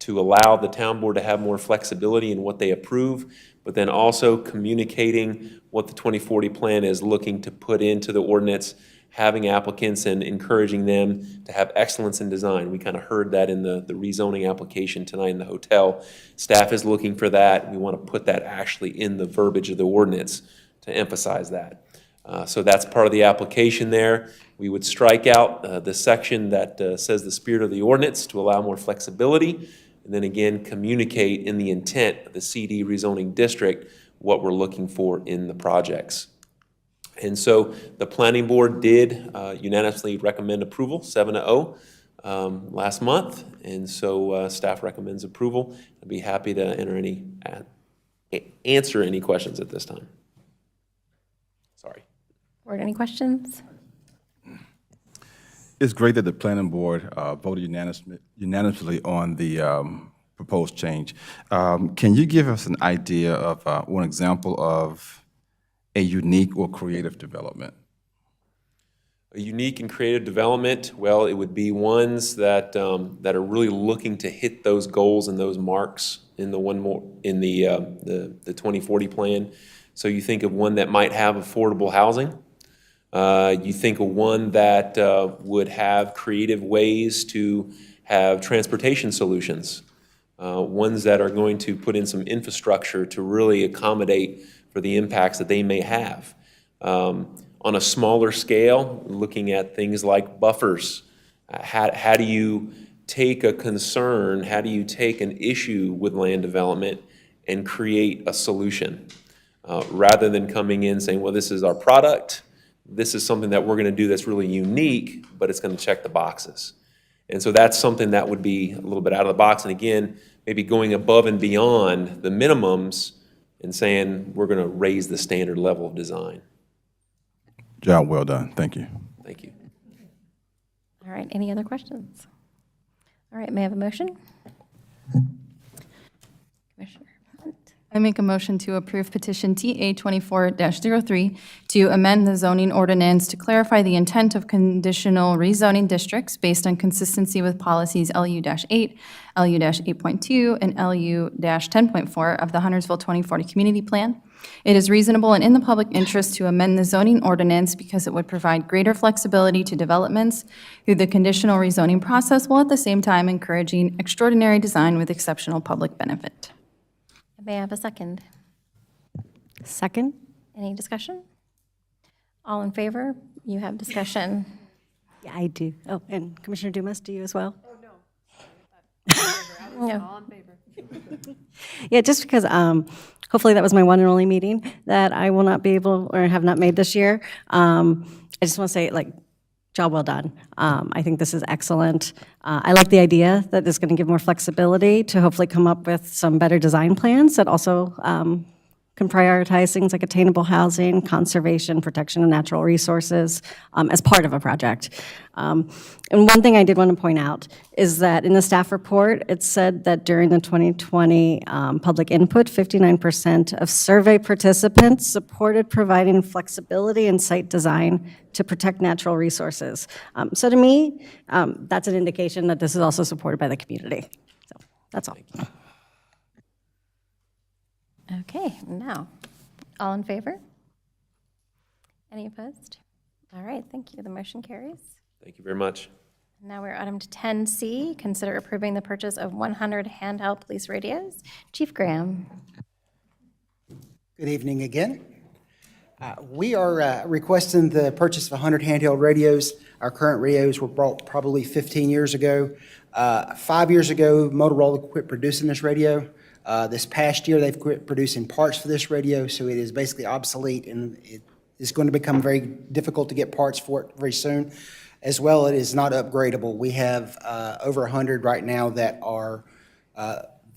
to allow the town board to have more flexibility in what they approve, but then also communicating what the 2040 plan is looking to put into the ordinance, having applicants and encouraging them to have excellence in design. We kind of heard that in the rezoning application tonight in the hotel. Staff is looking for that. We want to put that actually in the verbiage of the ordinance to emphasize that. So that's part of the application there. We would strike out the section that says the spirit of the ordinance to allow more flexibility, and then again communicate in the intent of the CD rezoning district what we're looking for in the projects. And so the planning board did unanimously recommend approval, 7-0, last month. And so staff recommends approval. I'd be happy to answer any questions at this time. Sorry. Board, any questions? It's great that the planning board voted unanimously on the proposed change. Can you give us an idea of one example of a unique or creative development? A unique and creative development, well, it would be ones that that are really looking to hit those goals and those marks in the 2040 plan. So you think of one that might have affordable housing. You think of one that would have creative ways to have transportation solutions. Ones that are going to put in some infrastructure to really accommodate for the impacts that they may have. On a smaller scale, looking at things like buffers. How do you take a concern, how do you take an issue with land development and create a solution? Rather than coming in saying, well, this is our product, this is something that we're going to do that's really unique, but it's going to check the boxes. And so that's something that would be a little bit out of the box. And again, maybe going above and beyond the minimums and saying we're going to raise the standard level of design. Job well done. Thank you. Thank you. All right, any other questions? All right, may I have a motion? Commissioner Hunt. I make a motion to approve petition TA 24-03 to amend the zoning ordinance to clarify the intent of conditional rezoning districts based on consistency with policies LU-8, LU-8.2, and LU-10.4 of the Huntersville 2040 Community Plan. It is reasonable and in the public interest to amend the zoning ordinance because it would provide greater flexibility to developments through the conditional rezoning process, while at the same time encouraging extraordinary design with exceptional public benefit. May I have a second? Second? Any discussion? All in favor? You have discussion. Yeah, I do. Oh, and Commissioner Dumas, do you as well? Oh, no. No. All in favor. Yeah, just because hopefully that was my one and only meeting that I will not be able or have not made this year. I just want to say, job well done. I think this is excellent. I like the idea that it's going to give more flexibility to hopefully come up with some better design plans that also can prioritize things like attainable housing, conservation, protection of natural resources as part of a project. And one thing I did want to point out is that in the staff report, it said that during the 2020 public input, 59% of survey participants supported providing flexibility in site design to protect natural resources. So to me, that's an indication that this is also supported by the community. So that's all. Okay, now, all in favor? Any opposed? All right, thank you. The motion carries. Thank you very much. Now we're item to 10C, consider approving the purchase of 100 handheld police radios. Chief Graham. Good evening again. We are requesting the purchase of 100 handheld radios. Our current radios were bought probably 15 years ago. 5 years ago, Motorola quit producing this radio. This past year, they've quit producing parts for this radio, so it is basically obsolete, and it is going to become very difficult to get parts for it very soon. As well, it is not upgradable. We have over 100 right now that are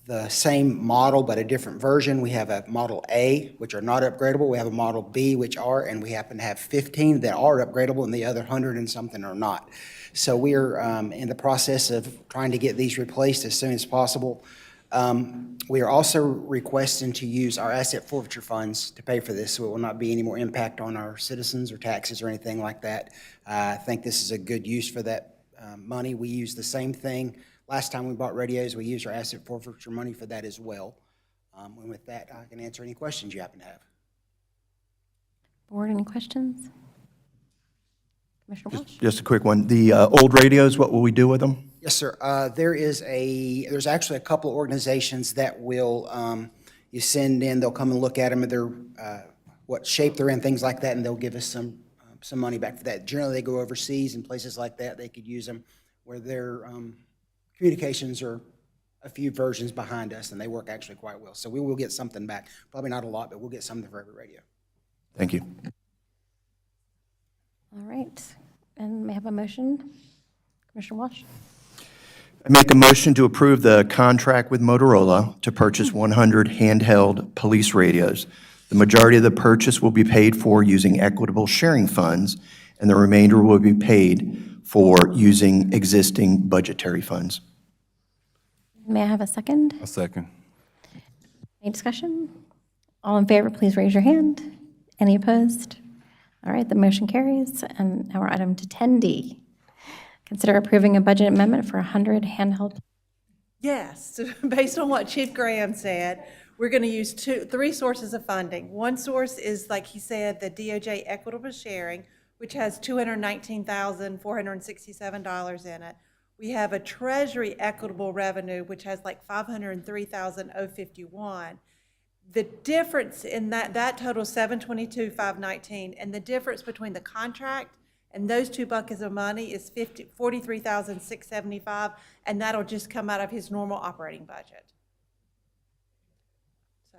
the same model but a different version. We have a Model A, which are not upgradable. We have a Model B, which are, and we happen to have 15 that are upgradable, and the other 100 and something are not. So we're in the process of trying to get these replaced as soon as possible. We are also requesting to use our asset forfeiture funds to pay for this, so it will not be any more impact on our citizens or taxes or anything like that. I think this is a good use for that money. We use the same thing. Last time we bought radios, we used our asset forfeiture money for that as well. And with that, I can answer any questions you happen to have. Board, any questions? Commissioner Walsh? Just a quick one. The old radios, what will we do with them? Yes, sir. There's actually a couple of organizations that will, you send in, they'll come and look at them, and they're, what shape they're in, things like that, and they'll give us some money back for that. Generally, they go overseas and places like that. They could use them where their communications are a few versions behind us, and they work actually quite well. So we will get something back. Probably not a lot, but we'll get something for every radio. Thank you. All right. And may I have a motion? Commissioner Walsh? I make a motion to approve the contract with Motorola to purchase 100 handheld police radios. The majority of the purchase will be paid for using equitable sharing funds, and the remainder will be paid for using existing budgetary funds. May I have a second? A second. Any discussion? All in favor, please raise your hand. Any opposed? All right, the motion carries. And now we're item to 10D. Consider approving a budget amendment for 100 handheld. Yes, based on what Chief Graham said, we're going to use three sources of funding. One source is, like he said, the DOJ Equitable Sharing, which has $219,467 in it. We have a Treasury Equitable Revenue, which has like $503,051. The difference in that totals $722,519, and the difference between the contract and those two buckets of money is $43,675, and that'll just come out of his normal operating budget. So,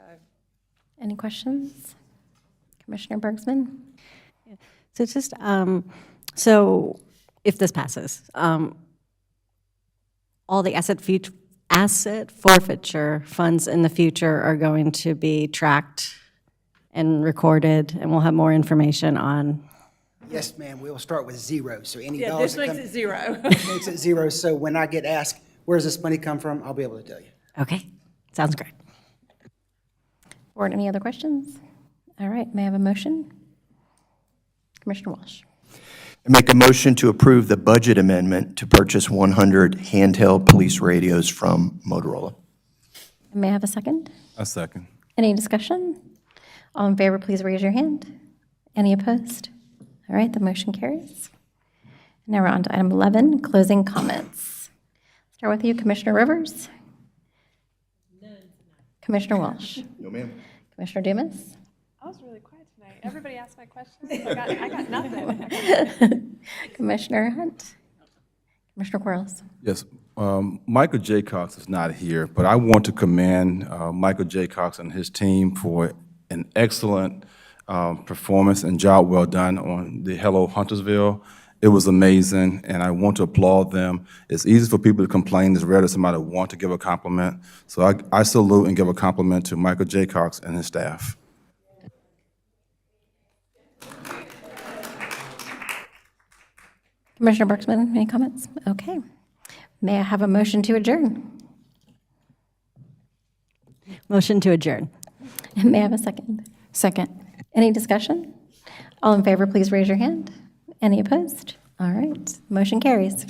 Any questions? Commissioner Bergsman? So it's just, so if this passes, all the asset forfeiture funds in the future are going to be tracked and recorded, and we'll have more information on. Yes, ma'am, we'll start with zero, so any yeah, dollars this that makes it zero. makes it zero, so when I get asked, where's this money come from, I'll be able to tell you. Okay, sounds great. Board, any other questions? All right, may I have a motion? Commissioner Walsh. I make a motion to approve the budget amendment to purchase 100 handheld police radios from Motorola. May I have a second? A second. Any discussion? All in favor, please raise your hand. Any opposed? All right, the motion carries. Now we're on to item 11, closing comments. Start with you, Commissioner Rivers. Commissioner Walsh. No, ma'am. Commissioner Dumas. I was really quiet tonight. Everybody asked my questions. I got nothing. Commissioner Hunt. Commissioner Quarles. Yes, Michael J. Cox is not here, but I want to commend Michael J. Cox and his team for an excellent performance and job well done on the Hello Huntersville. It was amazing, and I want to applaud them. It's easy for people to complain. It's rare that somebody want to give a compliment. So I salute and give a compliment to Michael J. Cox and his staff. Commissioner Bergsman, any comments? Okay. May I have a motion to adjourn? Motion to adjourn. May I have a second? Second. Any discussion? All in favor, please raise your hand. Any opposed? All right, motion carries.